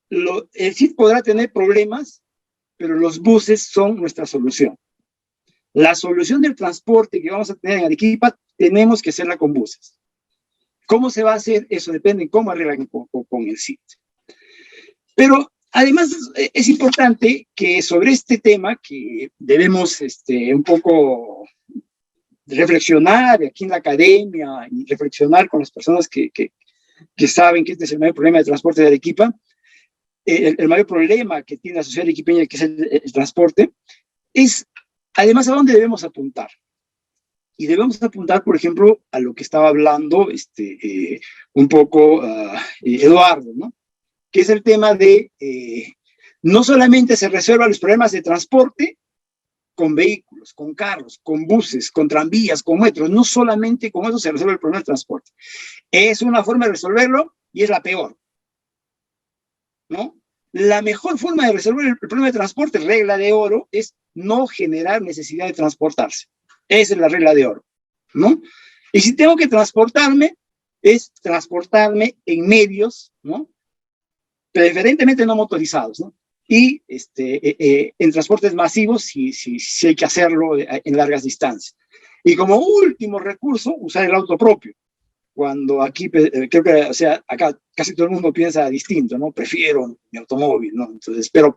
el CID podrá tener problemas, pero los buses son nuestra solución. La solución del transporte que vamos a tener en Arequipa, tenemos que hacerla con buses. ¿Cómo se va a hacer? Eso depende de cómo arreglan con el CID. Pero además es importante que sobre este tema, que debemos un poco reflexionar aquí en la academia y reflexionar con las personas que saben que este es el mayor problema de transporte de Arequipa, el mayor problema que tiene la sociedad arequipeña, que es el transporte, es además a dónde debemos apuntar. Y debemos apuntar, por ejemplo, a lo que estaba hablando un poco Eduardo, ¿no? Que es el tema de no solamente se resuelvan los problemas de transporte con vehículos, con carros, con buses, con tranvías, con metros, no solamente con eso se resuelve el problema de transporte. Es una forma de resolverlo y es la peor, ¿no? La mejor forma de resolver el problema de transporte, regla de oro, es no generar necesidad de transportarse. Esa es la regla de oro, ¿no? Y si tengo que transportarme, es transportarme en medios, ¿no? Preferentemente no motorizados, ¿no? Y en transportes masivos, si hay que hacerlo en largas distancias. Y como último recurso, usar el auto propio. Cuando aquí, creo que, o sea, acá casi todo el mundo piensa distinto, ¿no? Prefiero mi automóvil, ¿no? Entonces, pero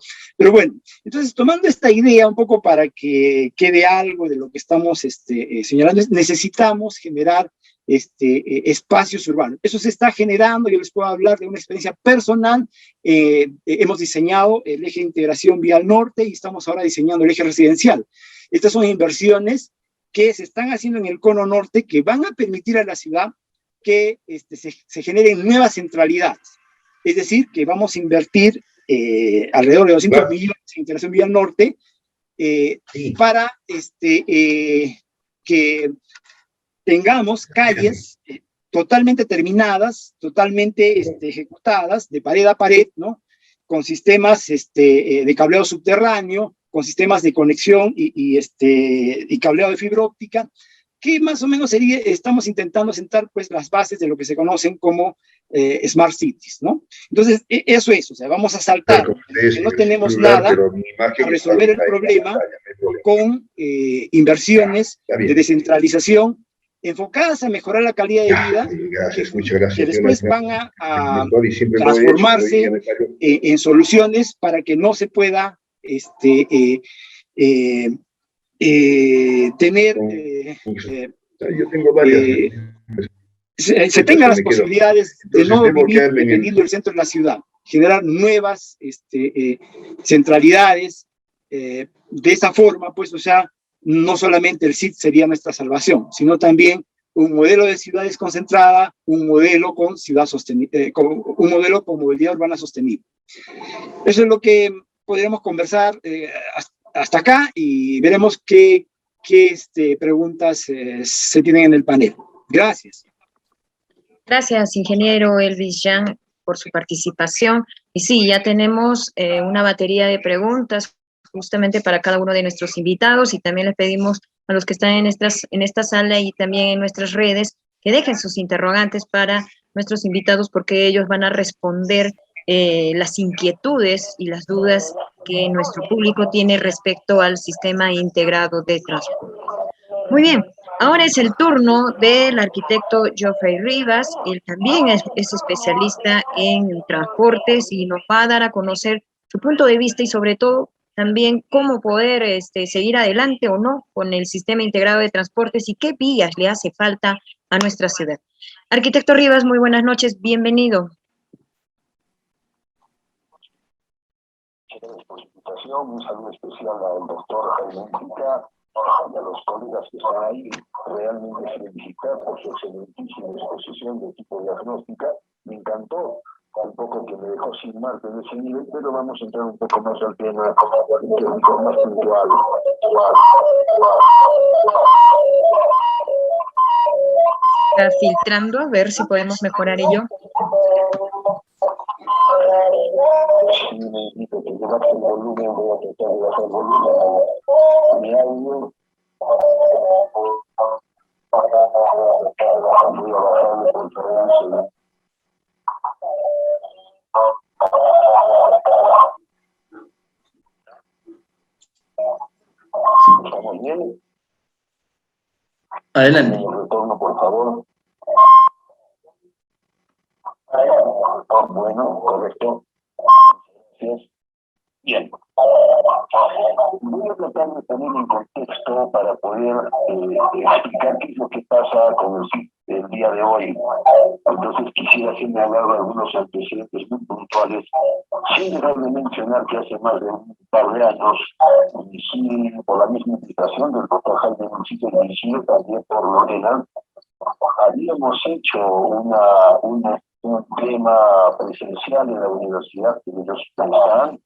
bueno, entonces tomando esta idea un poco para que quede algo de lo que estamos señalando, necesitamos generar espacios urbanos. Eso se está generando, yo les puedo hablar de una experiencia personal. Hemos diseñado el eje de integración vial norte y estamos ahora diseñando el eje residencial. Estas son inversiones que se están haciendo en el cono norte que van a permitir a la ciudad que se generen nuevas centralidades. Es decir, que vamos a invertir alrededor de 200 millones en integración vial norte para que tengamos calles totalmente terminadas, totalmente ejecutadas, de pared a pared, ¿no? Con sistemas de cableado subterráneo, con sistemas de conexión y cableado de fibra óptica, que más o menos estamos intentando sentar pues las bases de lo que se conocen como Smart Cities, ¿no? Entonces, eso es, o sea, vamos a saltar, que no tenemos nada, a resolver el problema con inversiones de descentralización enfocadas a mejorar la calidad de vida, que después van a transformarse en soluciones para que no se pueda tener yo tengo varias se tengan las posibilidades de no vivir dependiendo del centro de la ciudad, generar nuevas centralidades. De esa forma, pues, o sea, no solamente el CIT sería nuestra salvación, sino también un modelo de ciudad desconcentrada, un modelo con ciudad sostenible, un modelo con movilidad urbana sostenible. Eso es lo que podríamos conversar hasta acá y veremos qué preguntas se tienen en el panel. Gracias. Gracias, ingeniero Elvis Jan, por su participación. Y sí, ya tenemos una batería de preguntas justamente para cada uno de nuestros invitados y también les pedimos a los que están en esta sala y también en nuestras redes que dejen sus interrogantes para nuestros invitados porque ellos van a responder las inquietudes y las dudas que nuestro público tiene respecto al sistema integrado de transporte. Muy bien, ahora es el turno del arquitecto Geoffrey Rivas. Él también es especialista en transportes y nos va a dar a conocer su punto de vista y sobre todo también cómo poder seguir adelante o no con el sistema integrado de transportes y qué vías le hace falta a nuestra ciudad. Arquitecto Rivas, muy buenas noches, bienvenido. Gracias por su invitación, un saludo especial al doctor Jaime Mujica y a los colegas que están ahí. Realmente felicitar por su excelentísima exposición de tipo diagnóstica. Me encantó, tampoco que me dejó sin marca en ese nivel, pero vamos a entrar un poco más al tema, más puntual. Está filtrando, a ver si podemos mejorar ello. Sí, me invito que le baje el volumen, voy a tratar de bajar el volumen a mi audio. Voy a bajarle por favor. ¿Estamos bien? Adelante. Retorno, por favor. Bueno, correcto. Gracias. Bien. Voy a tratar de poner en contexto para poder explicar qué es lo que pasa con el día de hoy. Entonces quisiera señalar algunos antecedentes muy puntuales, sin dejar de mencionar que hace más de un par de años, sí, por la misma invitación del doctor Jaime Mujica y también por Lorena, habíamos hecho un tema presencial en la universidad que ellos están.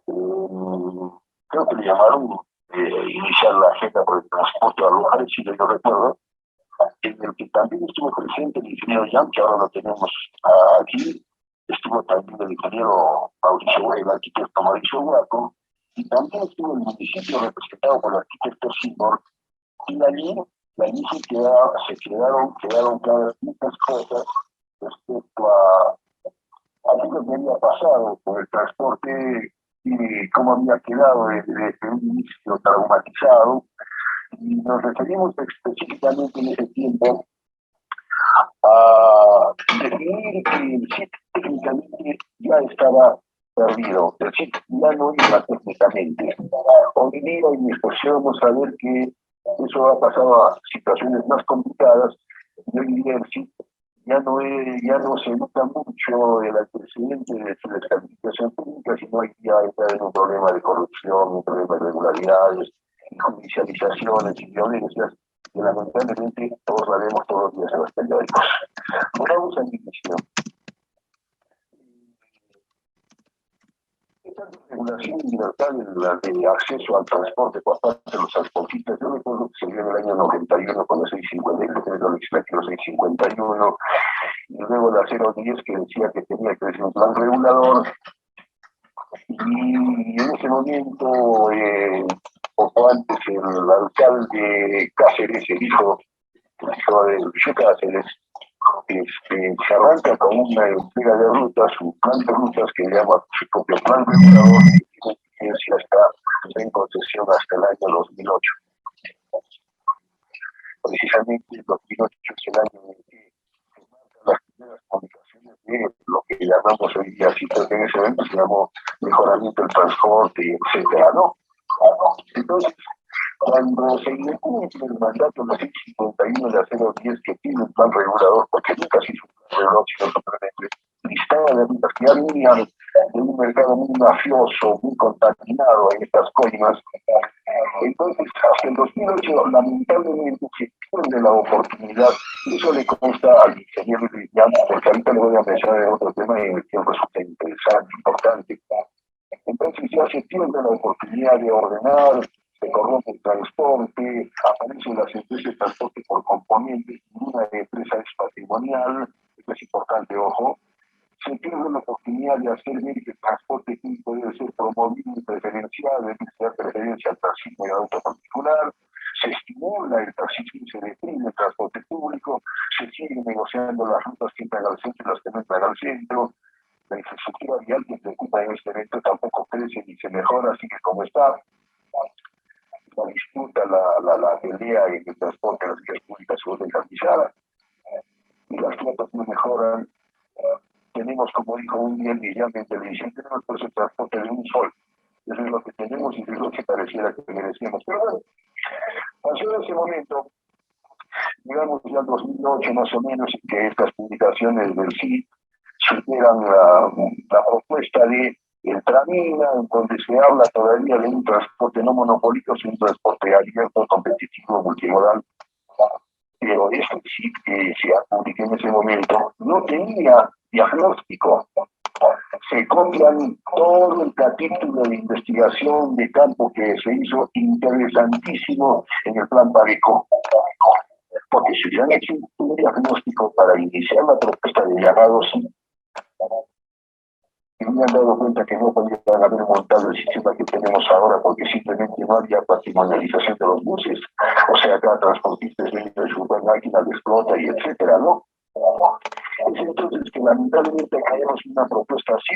Creo que le llamaron iniciar la agenda por el transporte a Luján, si yo recuerdo, en el que también estuvo presente el ingeniero Jan, que ahora lo tenemos aquí, estuvo también el ingeniero el arquitecto Mauricio Huaco, y también estuvo el municipio representado por el arquitecto Seymour, y allí se quedaron claras muchas cosas respecto a lo que había pasado con el transporte y cómo había quedado desde un inicio traumatizado. Y nos referimos específicamente en ese tiempo a definir que el sitio técnicamente ya estaba perdido, el sitio ya no iba técnicamente. Hoy día en mi exposición vamos a ver que eso ha pasado a situaciones más complicadas y hoy día el sitio ya no se nota mucho el antecedente de su descalificación pública, sino hoy día está en un problema de corrupción, un problema de irregularidades, judicializaciones y violencias, que lamentablemente todos la vemos todos los días en los periódicos. Vamos al inicio. Esta Regulación y libertad de acceso al transporte por parte de los transportistas. Yo recuerdo que se dio en el año 91 con el 650, el decreto legislativo 651, y luego la 010 que decía que tenía que ser un plan regulador. Y en ese momento, poco antes, el alcalde Cáceres, el hijo de Luis Cáceres, se arranca con una entrega de rutas, un plan de rutas que llama su propio plan regulador, que tiene vigencia en concesión hasta el año 2008. Precisamente el 2008 es el año en que se marcan las primeras comunicaciones de lo que llamamos hoy día, así que en ese momento se llamó mejoramiento del transporte, etcétera, ¿no? Entonces, cuando se incumple el mandato de la 651 de la 010 que tiene un plan regulador, porque nunca se hizo un plan regulador, sino simplemente listaba de rutas que ya venían de un mercado muy mafioso, muy contaminado en estas coimas. Entonces, hasta el 2008, lamentablemente, se pierde la oportunidad, y eso le consta al ingeniero Lilian, porque ahorita le voy a mencionar otro tema en el que resulta interesante, importante. Entonces ya se pierde la oportunidad de ordenar, se corrompe el transporte, aparecen las empresas de transporte por componentes, ninguna empresa es patrimonial, esto es importante, ojo. Se pierde la oportunidad de hacer ver que el transporte público debe ser promovido y preferencial, debe ser preferencia al taxismo y al auto particular, se estimula el taxismo y se deprime el transporte público, se sigue negociando las rutas que entran al centro y las que no entran al centro. La infraestructura vial que preocupa en este evento tampoco crece ni se mejora, así que como está, la disputa, la pelea en el transporte, las vías públicas se vuelven carnizadas, y las flotas no mejoran. Tenemos, como dijo un día el Guillán en televisión, tenemos por ese transporte de un sol. Eso es lo que tenemos y eso es lo que pareciera que merecíamos. Pero bueno, pasó ese momento, digamos ya el 2008 más o menos, que estas publicaciones del CID superan la propuesta de el Tramina, en donde se habla todavía de un transporte no monopólico, sino un transporte abierto, competitivo, multimodal. Pero este CID que se publicó en ese momento no tenía diagnóstico. Se copian todo el capítulo de investigación de campo que se hizo interesantísimo en el plan Pareco. Porque si hubieran hecho un diagnóstico para iniciar la propuesta de llamado CID, y me han dado cuenta que no podían haber montado el sistema que tenemos ahora porque simplemente no había patrimonialización de los buses. O sea, cada transportista es dueño de su máquina, lo explota y etcétera, ¿no? Es entonces que lamentablemente caemos en una propuesta así,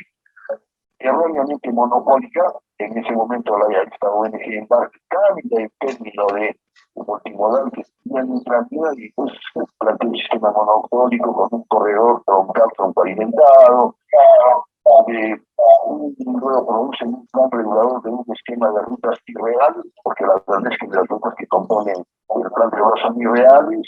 erróneamente monopólica. En ese momento esta ONG Embarque cambia el término de multimodal que tenía en tranvía y pues plantea un sistema monopólico con un corredor troncal pavimentado. Luego producen un plan regulador de un esquema de rutas irreal, porque la verdad es que las rutas que componen el plan regulador son irreales.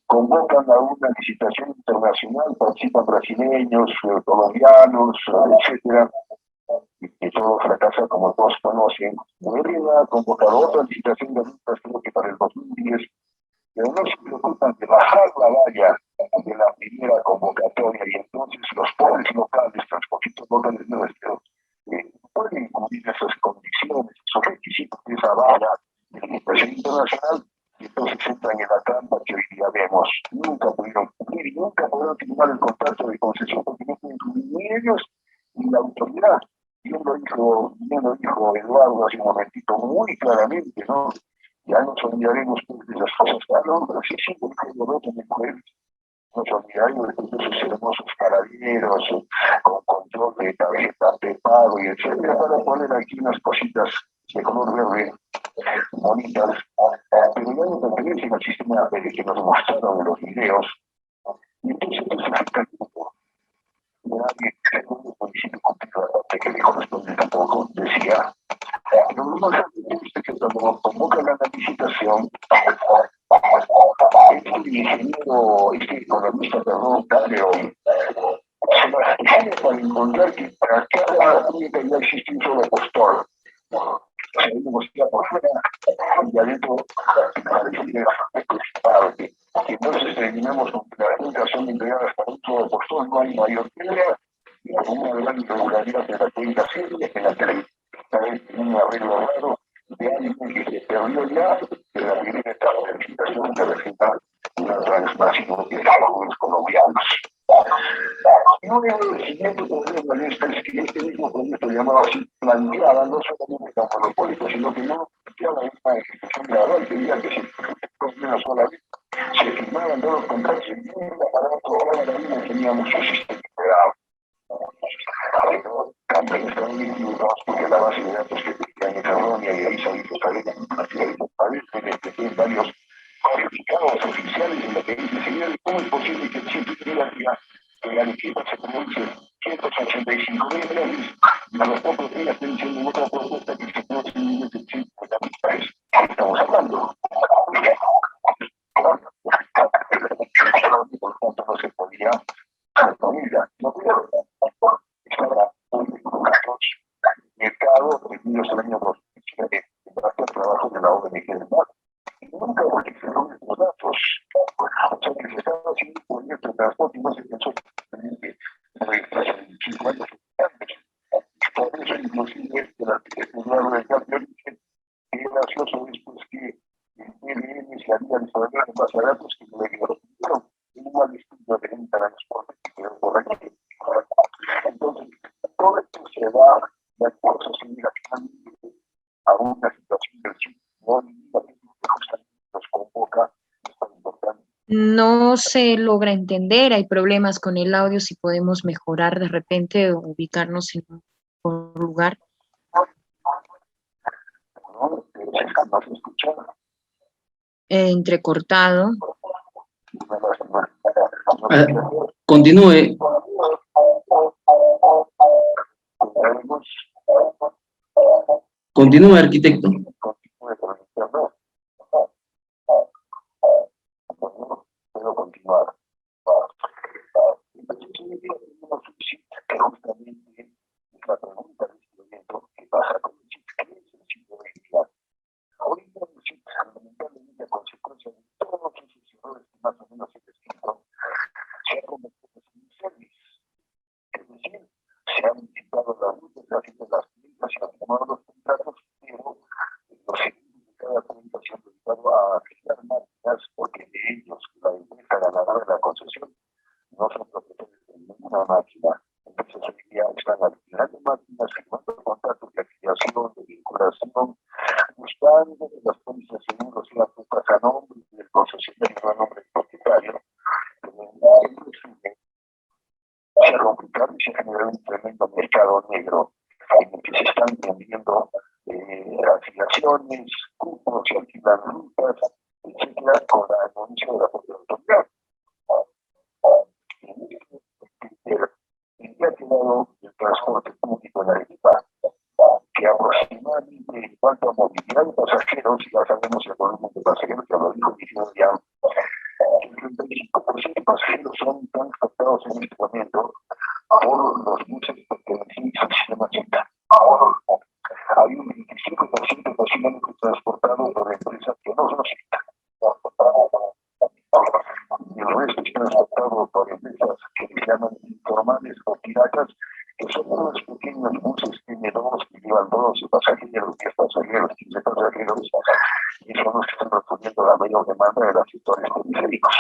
Convocan a una licitación internacional, participan brasileños, colombianos, etcétera, y todo fracasa como todos conocen. Debería convocar otra licitación de rutas, creo que para el 2010, pero no se preocupan de bajar la valla de la primera convocatoria, y entonces los pobres locales, transportistas locales nuestros, pueden cumplir esas condiciones, esos requisitos de esa valla de licitación internacional, y entonces entran en la trampa que hoy día vemos. Nunca pudieron cumplir y nunca pudieron firmar el contrato de concesión porque no pueden cumplir ni ellos ni la autoridad. Bien lo dijo Eduardo hace un momentito muy claramente, ¿no? Ya nos olvidaremos de las cosas claro, pero sí, porque el gobierno de mujeres nos olvidaremos de esos hermosos carabineros con control de tarjetas de pago y etcétera, para poner aquí unas cositas de color verde bonitas, pero ya no pertenecen al sistema que nos mostraron en los videos. Y entonces se afecta el grupo. Nadie en un municipio cumplido la parte que le corresponde tampoco, decía. Lo más importante es que cuando convocan a la licitación, este economista, perdón, Caleo, se las tiene para encontrar que para cada única ya existe un solo postor. Sabemos que por fuera y adentro pareciera parte. Entonces terminamos con que las rutas son entregadas para un solo postor, no hay mayor pelea, una de las irregularidades de la cuenta seria que la televisión tenía un arreglo raro de alguien que se perdió ya de la primera etapa de licitación que representa una transnación de jóvenes colombianos. Y un siguiente problema es que este mismo proyecto llamado así planteaba no solamente la monopólica, sino que no planteaba una ejecución gradual, quería que se ejecutara una sola vez. Se firmaban todos los contratos y el aparato ahora mismo tenía mucho sistema integrado. Pero también están limitados porque la base de datos que tenían es errónea y ahí salió que en varios verificados oficiales en la que dice, señor, ¿cómo es posible que el sitio tuviera que la liquida se conoce 185.000 dólares y a los pocos días estén diciendo otra propuesta que se conoce en el 150.000 dólares? Estamos hablando. Por lo tanto, no se podía comida. No creo. Estaba mercado, vendidos el año 2019, el trabajo de la ONG del mar. Y nunca evolucionó los datos. O sea, que se estaba haciendo un proyecto de transporte y no se pensó que 5 años antes. Por eso, inclusive, el arquitecto del cambio origen, que es gracioso después que el PLN se había desarrollado en base a datos que no le dieron un estudio de un transporte que quedó por aquí. Entonces, todo esto se va de acuerdo a una situación del sitio que justamente nos convoca, es tan importante. No se logra entender, hay problemas con el audio, si podemos mejorar de repente o ubicarnos en un lugar. ¿No? No se escucha. Entrecortado. Continúe. Continúe, arquitecto. Puedo continuar. La pregunta de este momento, ¿qué pasa con el chip? ¿Qué es el chip de identidad? Ahorita el chip, lamentablemente, a consecuencia de todos esos errores que más o menos se descrito, se ha convertido en un service. Es decir, se han visitado las rutas, se han hecho las cuentas, se han tomado los contratos, pero los servicios de cada cuenta se han dedicado a crear máquinas, porque de ellos, la empresa ganadora de la concesión, no son propietarios de ninguna máquina. Entonces, hoy día están alquilando máquinas, firmando contratos de afiliación, de vinculación, buscando que las pólizas de seguros sean puestas a nombre del concesionario, no a nombre del propietario. En resumen, se ha complicado y se ha generado un tremendo mercado negro en el que se están vendiendo afiliaciones, cupos, se alquilan rutas, etcétera, con la anuncia de la propia autoridad. Y ha quedado el transporte público en Arequipa, que aproximadamente en cuanto a movilidad de pasajeros, ya sabemos el volumen de pasajeros, ya lo dijo diciendo ya, el 35% de pasajeros son transportados en este momento por los buses pertenecientes al sistema CETA. Hay un 25% posiblemente transportado por empresas que no son CETA. Y el resto es transportado por empresas que se llaman informales o piratas, que son unos pequeños buses N2 que llevan 12 pasajeros, 10 pasajeros, 15 pasajeros, y son los que están respondiendo a la mayor demanda de los sectores periféricos.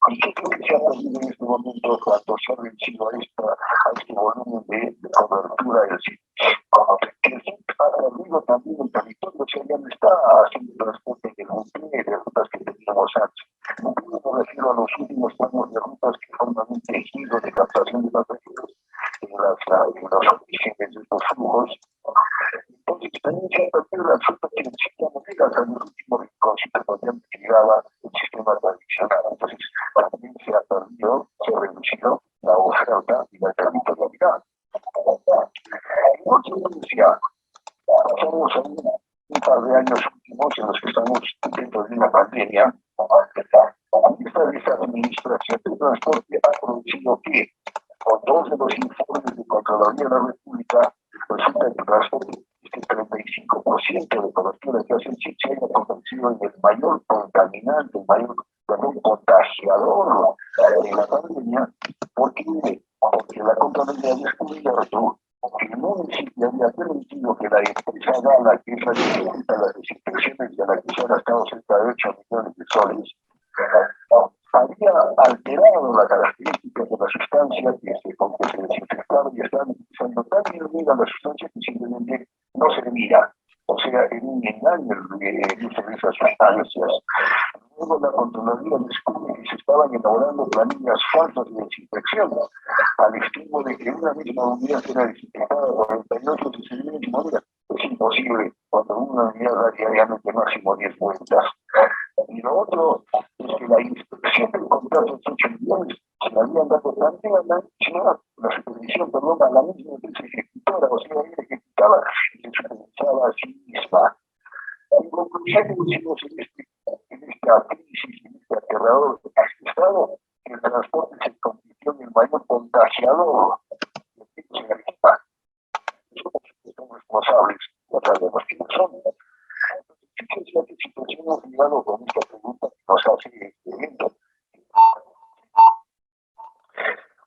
¿Y qué creo que se ha perdido en este momento cuando se ha vencido a este volumen de cobertura del sitio? Que el sitio ha perdido también el territorio, o sea, ya no está haciendo transporte de buque, de rutas que teníamos antes. No me refiero a los últimos tramos de rutas que forman un tejido de captación de pasajeros en los orígenes de estos flujos. Entonces, también se ha perdido las rutas que necesitamos ir hasta el último rinconcito donde llegaba el sistema tradicional. Entonces, también se ha perdido, se ha reducido la oferta y la territorialidad. Entonces, decía, pasamos a un par de años últimos en los que estamos dentro de una pandemia. Esta administración de transporte ha producido que, con dos de los informes de Contraloría de la República, resulta que el transporte este 35% de cobertura que hace el SIC se haya convertido en el mayor contaminante, el mayor contagiador de la pandemia, porque porque la Contraloría descubrió que el municipio había permitido que la empresa Gala, que es la que ejecuta las desinfecciones y a la que se han gastado cerca de 8 millones de soles, había alterado la característica de la sustancia con que se desinfectaba y estaban utilizando tan diluida la sustancia que simplemente no servía. O sea, era un engaño el uso de esas sustancias. Luego la Contraloría descubre que se estaban elaborando planillas falsas de desinfección, al extremo de que una misma unidad era desinfectada 48 veces de manera. Es imposible cuando una unidad da diariamente máximo 10 vueltas. Y lo otro es que la inspección del contrato de 8 millones se le habían dado también a la supervisión, a la misma empresa ejecutora, o sea, ella ejecutaba y se supervisaba a sí misma. En conclusión, decimos en esta crisis, en este aterrador estado, que el transporte se convirtió en el mayor contagiador de virus en Arequipa. Nosotros somos responsables, ya sabemos quiénes son. Fíjense a qué situación hemos llegado con esta pregunta que nos hace este evento.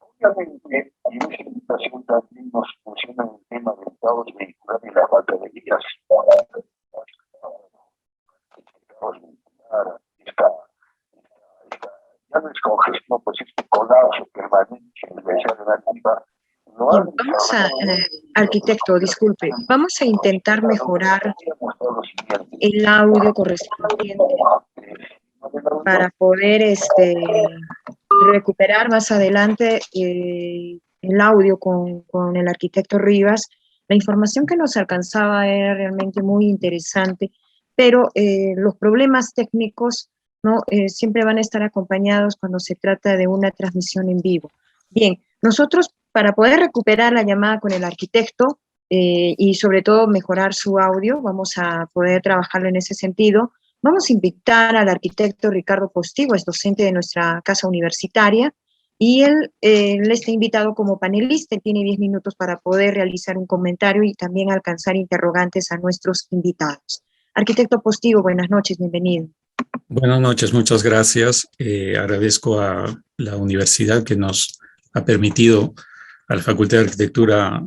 Obviamente, en esta invitación también nos funciona el tema del caos vehicular y la falta de vías. Ya no es congestión, pues este colapso permanente en la Arequipa. Vamos a, arquitecto, disculpe, vamos a intentar mejorar el audio correspondiente para poder recuperar más adelante el audio con el arquitecto Rivas. La información que nos alcanzaba era realmente muy interesante, pero los problemas técnicos, ¿no? Siempre van a estar acompañados cuando se trata de una transmisión en vivo. Bien, nosotros para poder recuperar la llamada con el arquitecto y sobre todo mejorar su audio, vamos a poder trabajarlo en ese sentido. Vamos a invitar al arquitecto Ricardo Postigo, es docente de nuestra casa universitaria, y él está invitado como panelista. Él tiene 10 minutos para poder realizar un comentario y también alcanzar interrogantes a nuestros invitados. Arquitecto Postigo, buenas noches, bienvenido. Buenas noches, muchas gracias. Agradezco a la universidad que nos ha permitido a la Facultad de Arquitectura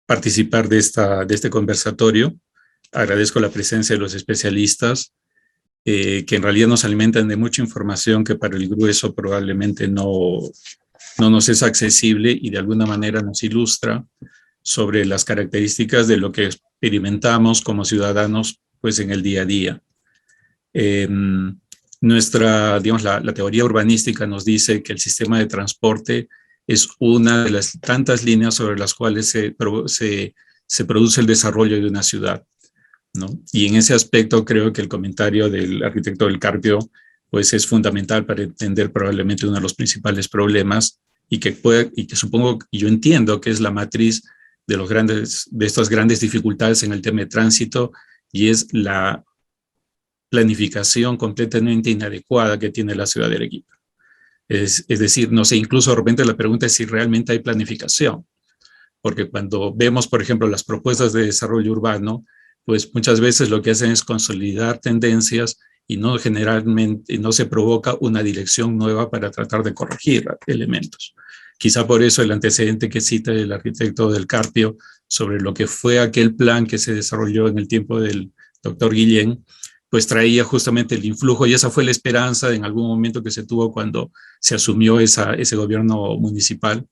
participar de este conversatorio. Agradezco la presencia de los especialistas que en realidad nos alimentan de mucha información que para el grueso probablemente no nos es accesible y de alguna manera nos ilustra sobre las características de lo que experimentamos como ciudadanos pues en el día a día. La teoría urbanística nos dice que el sistema de transporte es una de las tantas líneas sobre las cuales se produce el desarrollo de una ciudad, ¿no? Y en ese aspecto creo que el comentario del arquitecto del Carpio pues es fundamental para entender probablemente uno de los principales problemas y que supongo y yo entiendo que es la matriz de estas grandes dificultades en el tema de tránsito, y es la planificación completamente inadecuada que tiene la ciudad de Arequipa. Es decir, no sé, incluso de repente la pregunta es si realmente hay planificación, porque cuando vemos, por ejemplo, las propuestas de desarrollo urbano, pues muchas veces lo que hacen es consolidar tendencias y generalmente no se provoca una dirección nueva para tratar de corregir elementos. Quizá por eso el antecedente que cita el arquitecto del Carpio sobre lo que fue aquel plan que se desarrolló en el tiempo del doctor Guillén, pues traía justamente el influjo, y esa fue la esperanza en algún momento que se tuvo cuando se asumió ese gobierno municipal,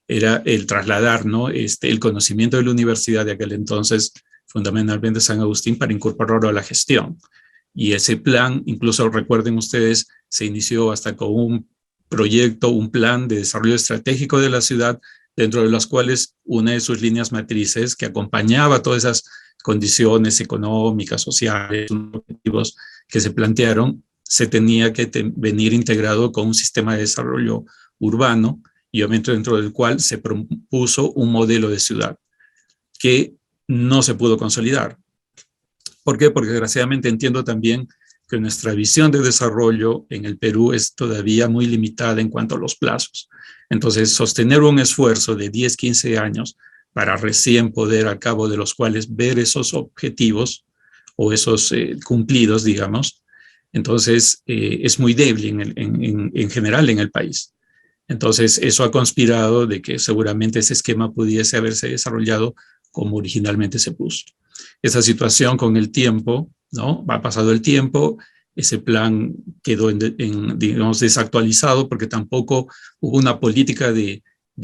era el trasladar, ¿no? El conocimiento de la universidad de aquel entonces, fundamentalmente San Agustín, para incorporarlo a la gestión. Y ese plan, incluso recuerden ustedes, se inició hasta con un proyecto, un plan de desarrollo estratégico de la ciudad, dentro de las cuales una de sus líneas matrices que acompañaba todas esas condiciones económicas, sociales, objetivos que se plantearon, se tenía que venir integrado con un sistema de desarrollo urbano, y obviamente dentro del cual se propuso un modelo de ciudad que no se pudo consolidar. ¿Por qué? Porque desgraciadamente entiendo también que nuestra visión de desarrollo en el Perú es todavía muy limitada en cuanto a los plazos. Entonces, sostener un esfuerzo de 10, 15 años para recién poder, al cabo de los cuales, ver esos objetivos o esos cumplidos, digamos, entonces es muy débil en general en el país. Entonces, eso ha conspirado de que seguramente ese esquema pudiese haberse desarrollado como originalmente se puso. Esa situación con el tiempo, ¿no? Va pasado el tiempo, ese plan quedó digamos, desactualizado porque tampoco hubo una política de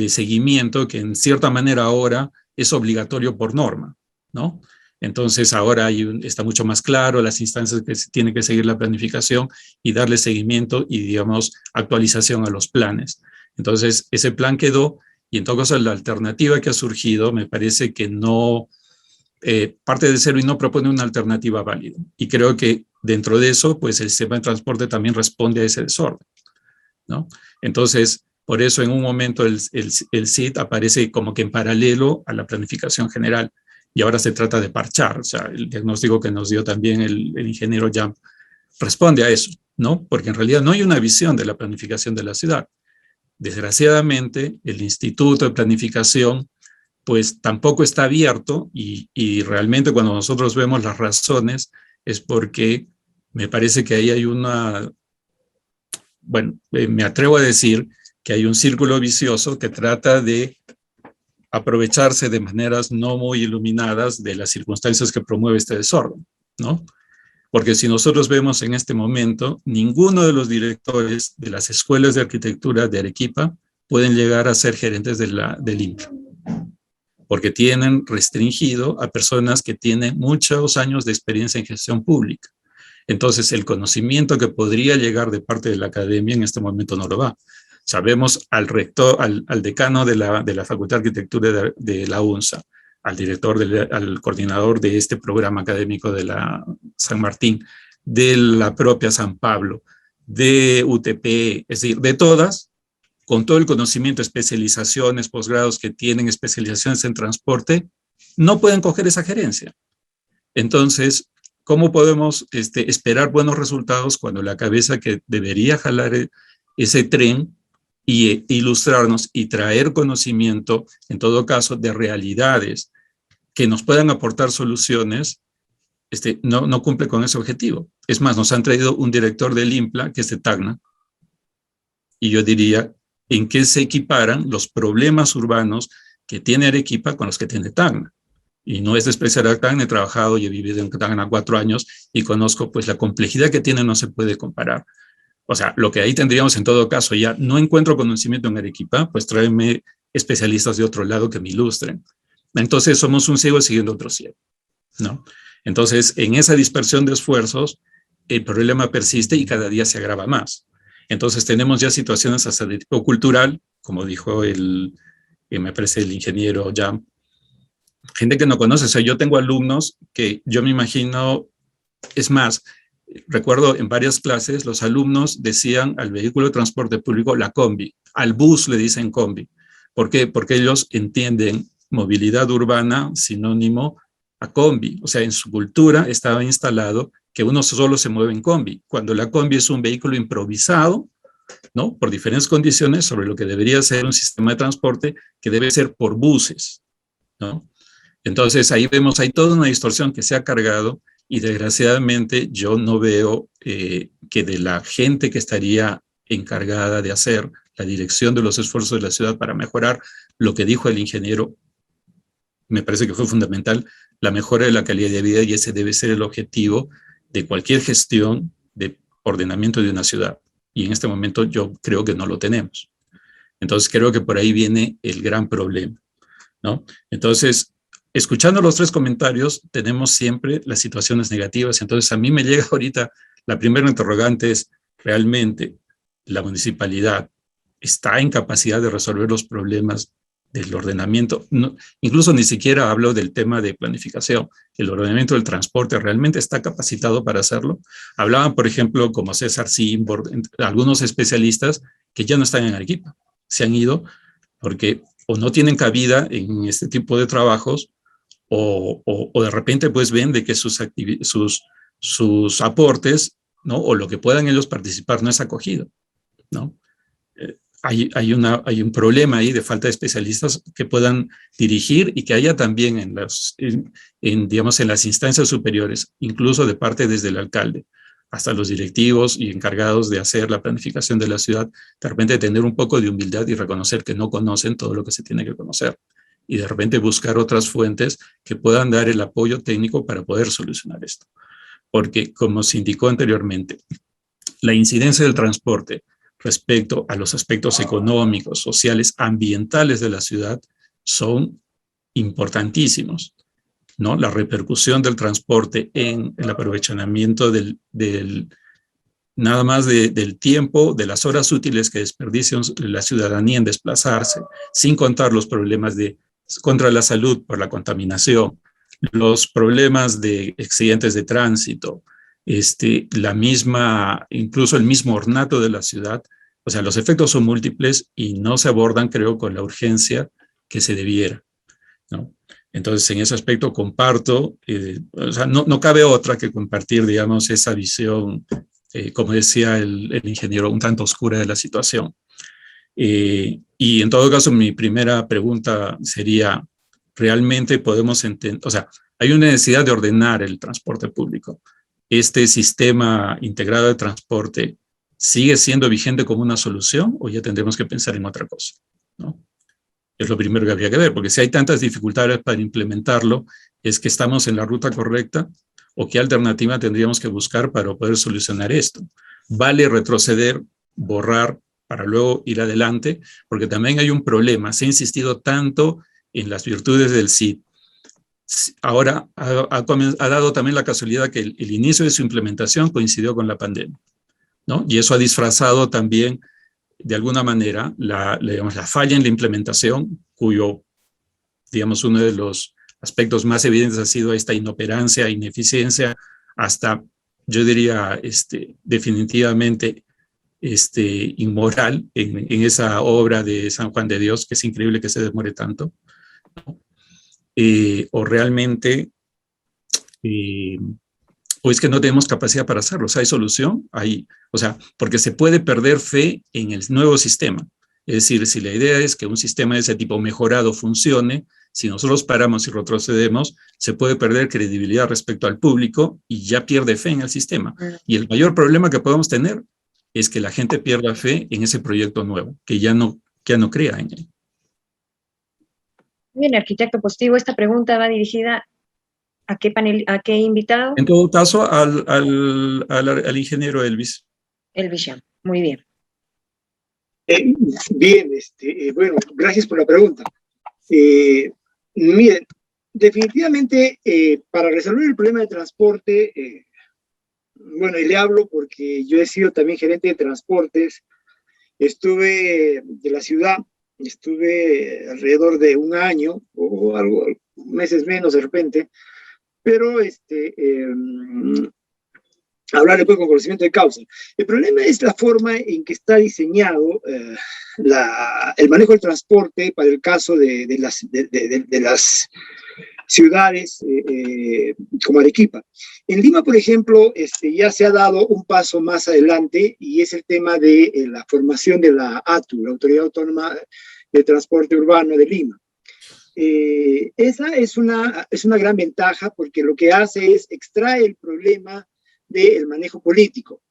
seguimiento que en cierta manera ahora es obligatorio por norma, ¿no? Entonces ahora está mucho más claro las instancias que tienen que seguir la planificación y darle seguimiento y, digamos, actualización a los planes. Entonces ese plan quedó y en todo caso la alternativa que ha surgido me parece que no parte de cero y no propone una alternativa válida. Y creo que dentro de eso, pues el sistema de transporte también responde a ese desorden, ¿no? Entonces, por eso en un momento el CIT aparece como que en paralelo a la planificación general y ahora se trata de parchar. O sea, el diagnóstico que nos dio también el ingeniero Jam responde a eso, ¿no? Porque en realidad no hay una visión de la planificación de la ciudad. Desgraciadamente, el Instituto de Planificación pues tampoco está abierto y realmente cuando nosotros vemos las razones es porque me parece que ahí hay me atrevo a decir que hay un círculo vicioso que trata de aprovecharse de maneras no muy iluminadas de las circunstancias que promueve este desorden, ¿no? Porque si nosotros vemos en este momento, ninguno de los directores de las escuelas de arquitectura de Arequipa pueden llegar a ser gerentes del INPLA, porque tienen restringido a personas que tienen muchos años de experiencia en gestión pública. Entonces, el conocimiento que podría llegar de parte de la academia en este momento no lo va. Sabemos al rector, al decano de la Facultad de Arquitectura de la UNSA, al director, al coordinador de este programa académico de la San Martín, de la propia San Pablo, de UTP, es decir, de todas, con todo el conocimiento, especializaciones, posgrados que tienen especializaciones en transporte, no pueden coger esa gerencia. Entonces, ¿cómo podemos esperar buenos resultados cuando la cabeza que debería jalar ese tren y ilustrarnos y traer conocimiento, en todo caso, de realidades que nos puedan aportar soluciones, no cumple con ese objetivo? Es más, nos han traído un director del INPLA, que es de Tacna, y yo diría, ¿en qué se equiparan los problemas urbanos que tiene Arequipa con los que tiene Tacna? Y no es despreciar a Tacna, he trabajado y he vivido en Tacna 4 años y conozco pues la complejidad que tiene, no se puede comparar. O sea, lo que ahí tendríamos en todo caso, ya no encuentro conocimiento en Arequipa, pues tráeme especialistas de otro lado que me ilustren. Entonces somos un ciego siguiendo otro ciego, ¿no? Entonces, en esa dispersión de esfuerzos, el problema persiste y cada día se agrava más. Entonces tenemos ya situaciones hasta de tipo cultural, como dijo me parece el ingeniero Jam, gente que no conoce. O sea, yo tengo alumnos que yo me imagino, es más, recuerdo en varias clases los alumnos decían al vehículo de transporte público la combi, al bus le dicen combi. ¿Por qué? Porque ellos entienden movilidad urbana sinónimo a combi. O sea, en su cultura estaba instalado que uno solo se mueve en combi, cuando la combi es un vehículo improvisado, ¿no? Por diferentes condiciones sobre lo que debería ser un sistema de transporte que debe ser por buses, ¿no? Entonces ahí vemos, hay toda una distorsión que se ha cargado y desgraciadamente yo no veo que de la gente que estaría encargada de hacer la dirección de los esfuerzos de la ciudad para mejorar lo que dijo el ingeniero, me parece que fue fundamental, la mejora de la calidad de vida, y ese debe ser el objetivo de cualquier gestión de ordenamiento de una ciudad. Y en este momento yo creo que no lo tenemos. Entonces creo que por ahí viene el gran problema, ¿no? Entonces, escuchando los 3 comentarios, tenemos siempre las situaciones negativas. Entonces a mí me llega ahorita, la primera interrogante es, ¿realmente la municipalidad está en capacidad de resolver los problemas del ordenamiento? No, incluso ni siquiera hablo del tema de planificación. El ordenamiento del transporte realmente está capacitado para hacerlo. Hablaban, por ejemplo, como César Simbor, algunos especialistas que ya no están en Arequipa, se han ido porque o no tienen cabida en este tipo de trabajos o de repente pues ven de que sus aportes, ¿no? O lo que puedan ellos participar no es acogido, ¿no? Hay un problema ahí de falta de especialistas que puedan dirigir y que haya también digamos, en las instancias superiores, incluso de parte desde el alcalde, hasta los directivos y encargados de hacer la planificación de la ciudad, de repente tener un poco de humildad y reconocer que no conocen todo lo que se tiene que conocer. Y de repente buscar otras fuentes que puedan dar el apoyo técnico para poder solucionar esto. Porque, como se indicó anteriormente, la incidencia del transporte respecto a los aspectos económicos, sociales, ambientales de la ciudad son importantísimos, ¿no? La repercusión del transporte en el aprovechamiento nada más del tiempo, de las horas útiles que desperdicia la ciudadanía en desplazarse, sin contar los problemas contra la salud por la contaminación, los problemas de accidentes de tránsito, incluso el mismo ornato de la ciudad. O sea, los efectos son múltiples y no se abordan, creo, con la urgencia que se debiera, ¿no? Entonces, en ese aspecto comparto, o sea, no cabe otra que compartir, digamos, esa visión, como decía el ingeniero, un tanto oscura de la situación. Y en todo caso, mi primera pregunta sería, ¿realmente podemos entender? O sea, hay una necesidad de ordenar el transporte público. ¿Este sistema integrado de transporte sigue siendo vigente como una solución o ya tendremos que pensar en otra cosa, ¿no? Es lo primero que habría que ver, porque si hay tantas dificultades para implementarlo, ¿es que estamos en la ruta correcta? ¿O qué alternativa tendríamos que buscar para poder solucionar esto? ¿Vale retroceder, borrar, para luego ir adelante? Porque también hay un problema. Se ha insistido tanto en las virtudes del CID. Ahora ha dado también la casualidad que el inicio de su implementación coincidió con la pandemia, ¿no? Y eso ha disfrazado también, de alguna manera, la falla en la implementación, cuyo, digamos, uno de los aspectos más evidentes ha sido esta inoperancia, ineficiencia, hasta, yo diría, definitivamente inmoral en esa obra de San Juan de Dios, que es increíble que se demore tanto, ¿no? O realmente, o es que no tenemos capacidad para hacerlo. O sea, ¿hay solución? O sea, porque se puede perder fe en el nuevo sistema. Es decir, si la idea es que un sistema de ese tipo mejorado funcione, si nosotros paramos y retrocedemos, se puede perder credibilidad respecto al público y ya pierde fe en el sistema. Y el mayor problema que podemos tener es que la gente pierda fe en ese proyecto nuevo, que ya no crea en él. Bien, arquitecto Postigo, esta pregunta va dirigida ¿a qué invitado? En todo caso, al ingeniero Elvis. Elvis Llama, muy bien. Bien, bueno, gracias por la pregunta. Miren, definitivamente para resolver el problema de transporte, bueno, y le hablo porque yo he sido también gerente de transportes, estuve de la ciudad, estuve alrededor de un año o algo, meses menos de repente, pero hablar después con conocimiento de causa. El problema es la forma en que está diseñado el manejo del transporte para el caso de las ciudades como Arequipa. En Lima, por ejemplo, ya se ha dado un paso más adelante y es el tema de la formación de la ATU, la Autoridad Autónoma de Transporte Urbano de Lima. Esa es una gran ventaja porque lo que hace es extrae el problema del manejo político.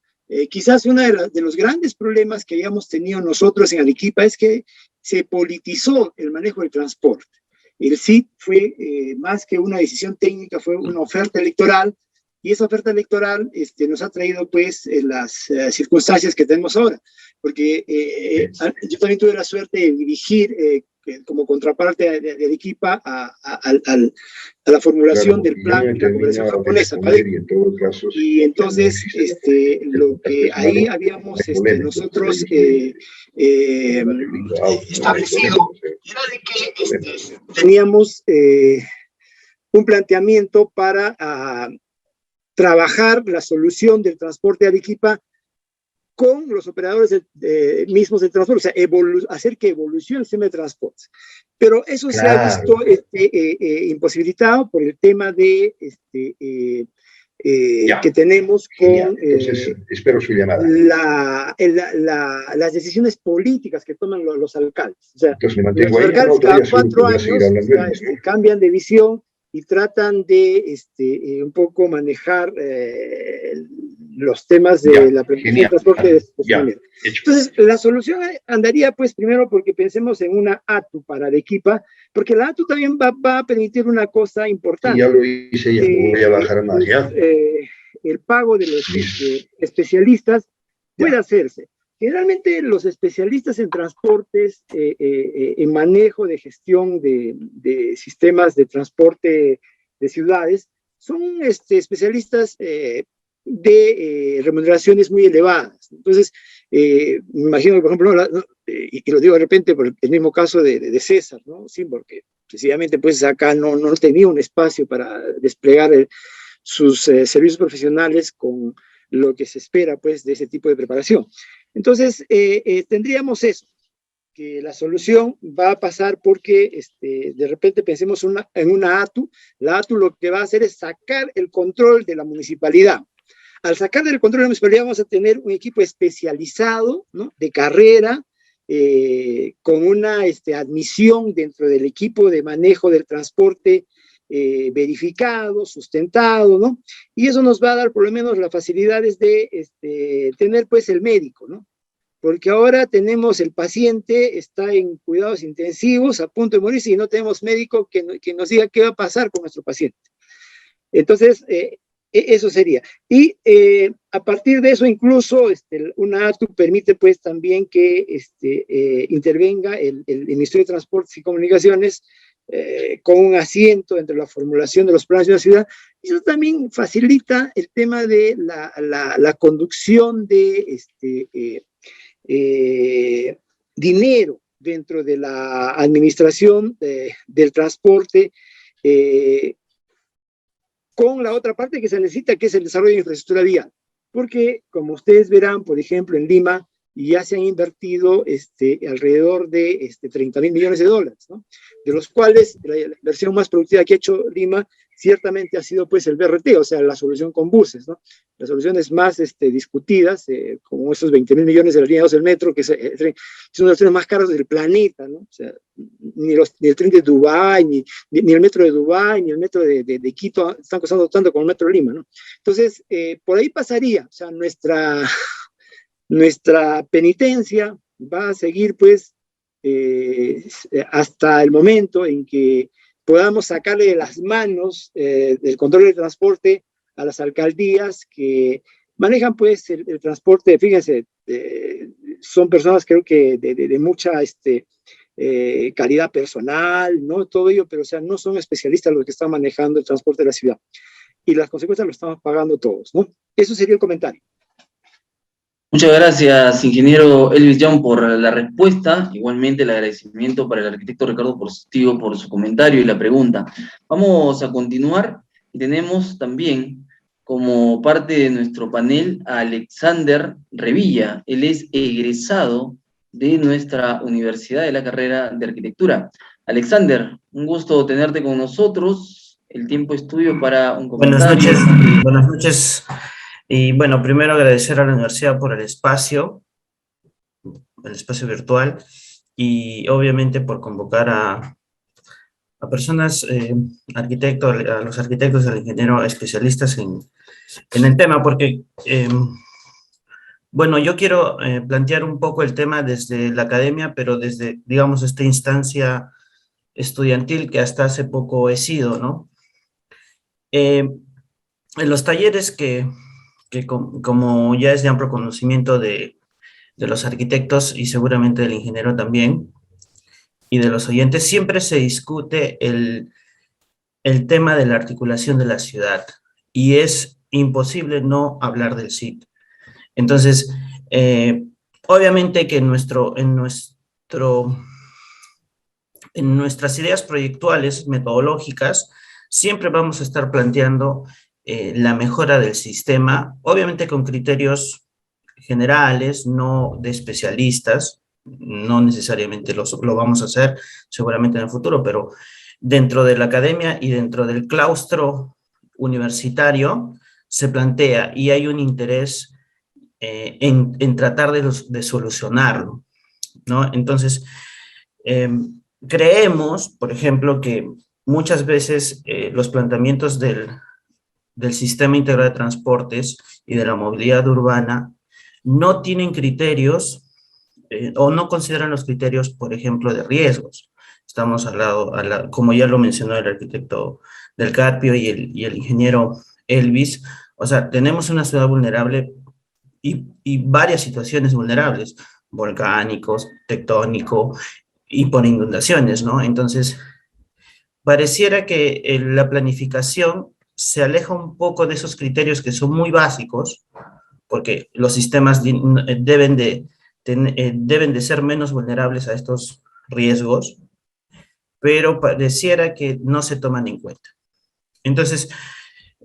Quizás uno de los grandes problemas que hayamos tenido nosotros en Arequipa es que se politizó el manejo del transporte. El CID fue más que una decisión técnica, fue una oferta electoral, y esa oferta electoral nos ha traído pues las circunstancias que tenemos ahora, porque yo también tuve la suerte de dirigir como contraparte de Arequipa a la formulación del plan de la cooperación japonesa. Y entonces, lo que ahí habíamos nosotros establecido era de que teníamos un planteamiento para trabajar la solución del transporte de Arequipa con los operadores mismos del transporte, o sea, hacer que evolucione el sistema de transporte. Pero eso se ha visto imposibilitado por el tema de que tenemos con entonces, espero su llamada. las decisiones políticas que toman los alcaldes. O sea, Entonces, me mantengo los ahí, alcaldes cada 4 años cambian de visión y tratan de un poco manejar los temas de la planificación del transporte de estacionamiento. Entonces, la solución andaría, pues, primero porque pensemos en una ATU para Arequipa, porque la ATU también va a permitir una cosa importante. Ya lo hice, ya lo voy a bajar más, ya. El pago de los especialistas puede hacerse. Generalmente los especialistas en transportes, en manejo de gestión de sistemas de transporte de ciudades, son especialistas de remuneraciones muy elevadas. Entonces, me imagino que, por ejemplo, y lo digo de repente por el mismo caso de César, ¿no? Sí, porque sencillamente pues acá no tenía un espacio para desplegar sus servicios profesionales con lo que se espera pues de ese tipo de preparación. Entonces, tendríamos eso, que la solución va a pasar porque de repente pensemos en una ATU. La ATU lo que va a hacer es sacar el control de la municipalidad. Al sacar del control de la municipalidad vamos a tener un equipo especializado, ¿no?, de carrera, con una admisión dentro del equipo de manejo del transporte verificado, sustentado, ¿no? Y eso nos va a dar por lo menos las facilidades de tener pues el médico, ¿no? Porque ahora tenemos el paciente, está en cuidados intensivos, a punto de morirse, y no tenemos médico que nos diga qué va a pasar con nuestro paciente. Entonces, eso sería. Y a partir de eso, incluso una ATU permite pues también que intervenga el Ministerio de Transportes y Comunicaciones con un asiento entre la formulación de los planes de una ciudad. Y eso también facilita el tema de la conducción de dinero dentro de la administración del transporte, con la otra parte que se necesita, que es el desarrollo de infraestructura vial. Porque, como ustedes verán, por ejemplo, en Lima ya se han invertido alrededor de $30.000 millones, ¿no? De los cuales la inversión más productiva que ha hecho Lima ciertamente ha sido pues el BRT, o sea, la solución con buses, ¿no? Las soluciones más discutidas, como esos 20.000 millones de la línea 2 del metro, que es uno de los trenes más caros del planeta, ¿no? O sea, ni el tren de Dubái, ni el metro de Dubái, ni el metro de Quito están costando tanto como el metro de Lima, ¿no? Entonces, por ahí pasaría, o sea, nuestra penitencia va a seguir pues hasta el momento en que podamos sacarle de las manos del control del transporte a las alcaldías que manejan pues el transporte. Fíjense, son personas creo que de mucha calidad personal, ¿no? Todo ello, pero o sea, no son especialistas los que están manejando el transporte de la ciudad. Y las consecuencias lo estamos pagando todos, ¿no? Eso sería el comentario. Muchas gracias, ingeniero Elvis Young, por la respuesta. Igualmente el agradecimiento para el arquitecto Ricardo Portillo por su comentario y la pregunta. Vamos a continuar y tenemos también como parte de nuestro panel a Alexander Revilla. Él es egresado de nuestra universidad de la carrera de arquitectura. Alexander, un gusto tenerte con nosotros. El tiempo es tuyo para un comentario. Buenas noches. Y bueno, primero agradecer a la universidad por el espacio virtual, y obviamente por convocar a personas, arquitectos, a los arquitectos, al ingeniero, especialistas en el tema, porque, bueno, yo quiero plantear un poco el tema desde la academia, pero desde, digamos, esta instancia estudiantil que hasta hace poco he sido, ¿no? En los talleres que como ya es de amplio conocimiento de los arquitectos y seguramente del ingeniero también, y de los oyentes, siempre se discute el tema de la articulación de la ciudad, y es imposible no hablar del CIT. Entonces, obviamente que en nuestras ideas proyectuales, metodológicas, siempre vamos a estar planteando la mejora del sistema, obviamente con criterios generales, no de especialistas. No necesariamente lo vamos a hacer seguramente en el futuro, pero dentro de la academia y dentro del claustro universitario se plantea, y hay un interés en tratar de solucionarlo, ¿no? Entonces, creemos, por ejemplo, que muchas veces los planteamientos del del Sistema Integrado de Transportes y de la Movilidad Urbana no tienen criterios o no consideran los criterios, por ejemplo, de riesgos. Estamos como ya lo mencionó el arquitecto del Carpio y el ingeniero Elvis, o sea, tenemos una ciudad vulnerable y varias situaciones vulnerables, volcánicos, tectónico y por inundaciones, ¿no? Entonces, pareciera que la planificación se aleja un poco de esos criterios que son muy básicos, porque los sistemas deben de ser menos vulnerables a estos riesgos, pero pareciera que no se toman en cuenta. Entonces,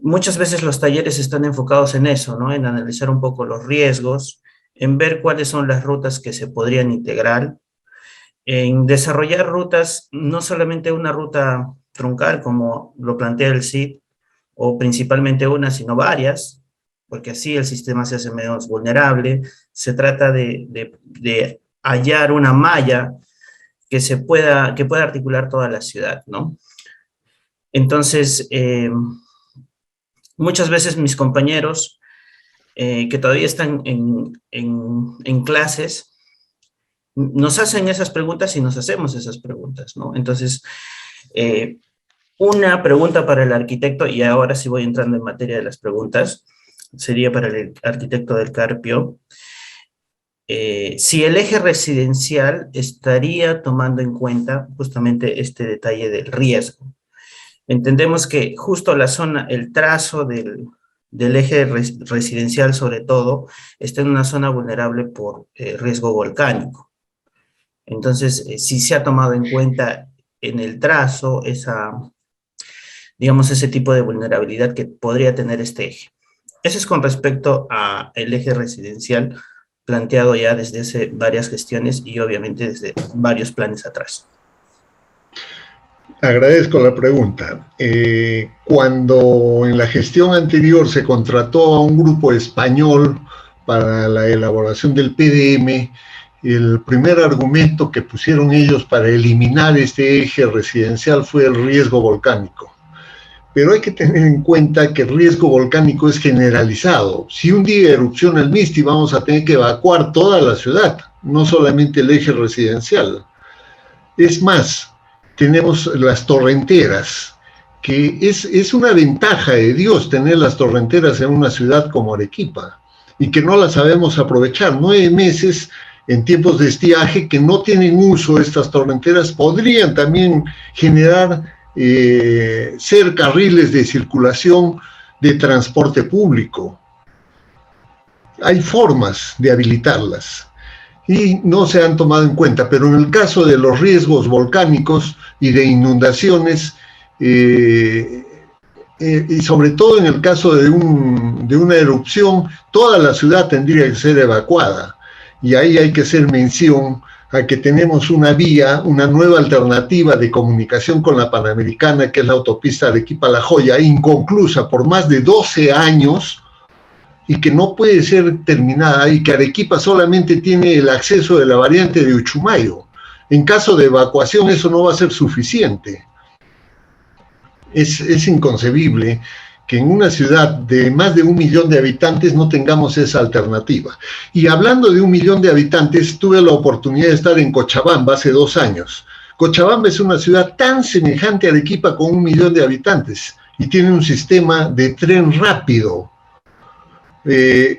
muchas veces los talleres están enfocados en eso, ¿no? En analizar un poco los riesgos, en ver cuáles son las rutas que se podrían integrar, en desarrollar rutas, no solamente una ruta troncal como lo plantea el CID, o principalmente una, sino varias, porque así el sistema se hace menos vulnerable. Se trata de hallar una malla que pueda articular toda la ciudad, ¿no? Entonces, muchas veces mis compañeros que todavía están en clases, nos hacen esas preguntas y nos hacemos esas preguntas, ¿no? Entonces, una pregunta para el arquitecto, y ahora sí voy entrando en materia de las preguntas, sería para el arquitecto del Carpio. Si el eje residencial estaría tomando en cuenta justamente este detalle del riesgo. Entendemos que justo la zona, el trazo del eje residencial sobre todo, está en una zona vulnerable por riesgo volcánico. Entonces, si se ha tomado en cuenta en el trazo digamos, ese tipo de vulnerabilidad que podría tener este eje. Eso es con respecto al eje residencial planteado ya desde hace varias gestiones y obviamente desde varios planes atrás. Agradezco la pregunta. Cuando en la gestión anterior se contrató a un grupo español para la elaboración del PDM, el primer argumento que pusieron ellos para eliminar este eje residencial fue el riesgo volcánico. Pero hay que tener en cuenta que el riesgo volcánico es generalizado. Si un día erupciona el Misti, vamos a tener que evacuar toda la ciudad, no solamente el eje residencial. Es más, tenemos las torrenteras, que es una ventaja de Dios tener las torrenteras en una ciudad como Arequipa, y que no las sabemos aprovechar. 9 meses en tiempos de estiaje que no tienen uso estas torrenteras podrían también generar ser carriles de circulación de transporte público. Hay formas de habilitarlas y no se han tomado en cuenta, pero en el caso de los riesgos volcánicos y de inundaciones, y sobre todo en el caso de una erupción, toda la ciudad tendría que ser evacuada. Y ahí hay que hacer mención a que tenemos una nueva alternativa de comunicación con la Panamericana, que es la autopista Arequipa-La Joya, inconclusa por más de 12 años, y que no puede ser terminada, y que Arequipa solamente tiene el acceso de la variante de Uchumayo. En caso de evacuación eso no va a ser suficiente. Es inconcebible que en una ciudad de más de 1 millón de habitantes no tengamos esa alternativa. Y hablando de 1 millón de habitantes, tuve la oportunidad de estar en Cochabamba hace 2 años. Cochabamba es una ciudad tan semejante a Arequipa con 1 millón de habitantes y tiene un sistema de tren rápido.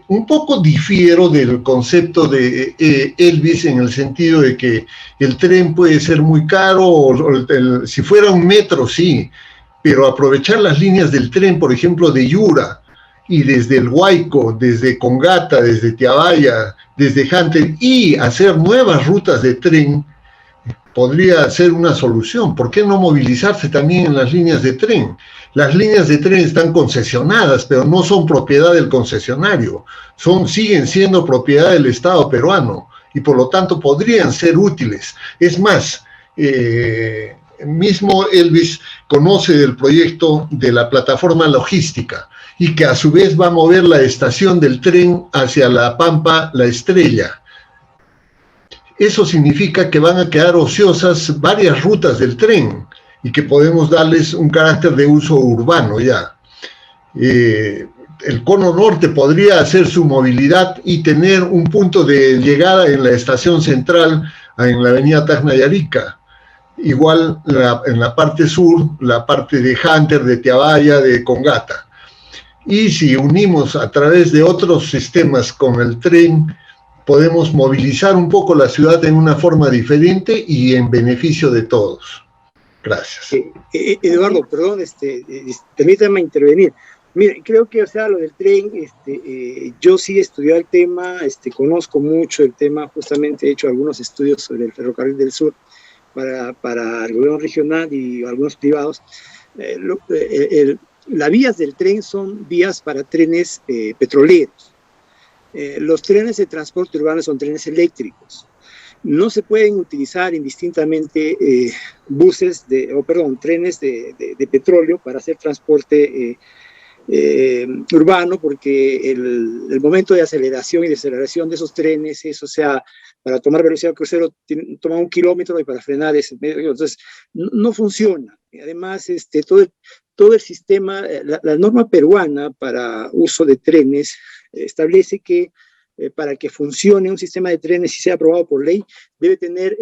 Un poco difiero del concepto de Elvis en el sentido de que el tren puede ser muy caro, si fuera un metro sí, pero aprovechar las líneas del tren, por ejemplo, de Yura, y desde el Huayco, desde Congata, desde Tiabaya, desde Janten, y hacer nuevas rutas de tren, podría ser una solución. ¿Por qué no movilizarse también en las líneas de tren? Las líneas de tren están concesionadas, pero no son propiedad del concesionario, siguen siendo propiedad del Estado peruano, y por lo tanto podrían ser útiles. Es más, mismo Elvis conoce del proyecto de la plataforma logística y que a su vez va a mover la estación del tren hacia La Pampa, La Estrella. Eso significa que van a quedar ociosas varias rutas del tren y que podemos darles un carácter de uso urbano ya. el cono norte podría hacer su movilidad y tener un punto de llegada en la estación central, en la avenida Tacna y Arica. Igual en la parte sur, la parte de Hunter, de Teabaya, de Congata. Y si unimos a través de otros sistemas con el tren, podemos movilizar un poco la ciudad en una forma diferente y en beneficio de todos. Gracias. Eduardo, perdón, permítame intervenir. Mira, creo que, o sea, lo del tren, yo sí he estudiado el tema, conozco mucho el tema, justamente he hecho algunos estudios sobre el ferrocarril del sur para el gobierno regional y algunos privados. Las vías del tren son vías para trenes petroleros. Los trenes de transporte urbano son trenes eléctricos. No se pueden utilizar indistintamente trenes de petróleo para hacer transporte urbano, porque el momento de aceleración y deceleración de esos trenes es, o sea, para tomar velocidad crucero toma 1 kilómetro y para frenar es medio kilómetro. Entonces, no funciona. Además, todo el sistema, la norma peruana para uso de trenes establece que para que funcione un sistema de trenes y sea aprobado por ley, debe tener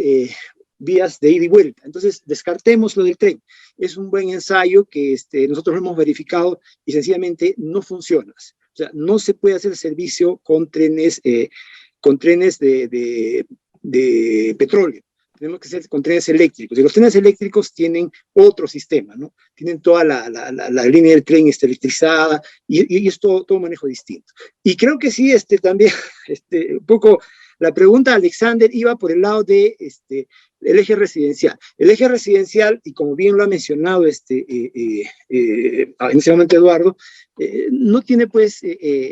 vías de ida y vuelta. Entonces, descartemos lo del tren. Es un buen ensayo que nosotros lo hemos verificado y sencillamente no funciona. O sea, no se puede hacer servicio con trenes de petróleo. Tenemos que hacer con trenes eléctricos. Y los trenes eléctricos tienen otro sistema, ¿no? Tienen toda la línea del tren electrizada y es todo manejo distinto. Y creo que sí, también, un poco, la pregunta de Alexander iba por el lado de el eje residencial. El eje residencial, y como bien lo ha mencionado en ese momento Eduardo, no tiene pues el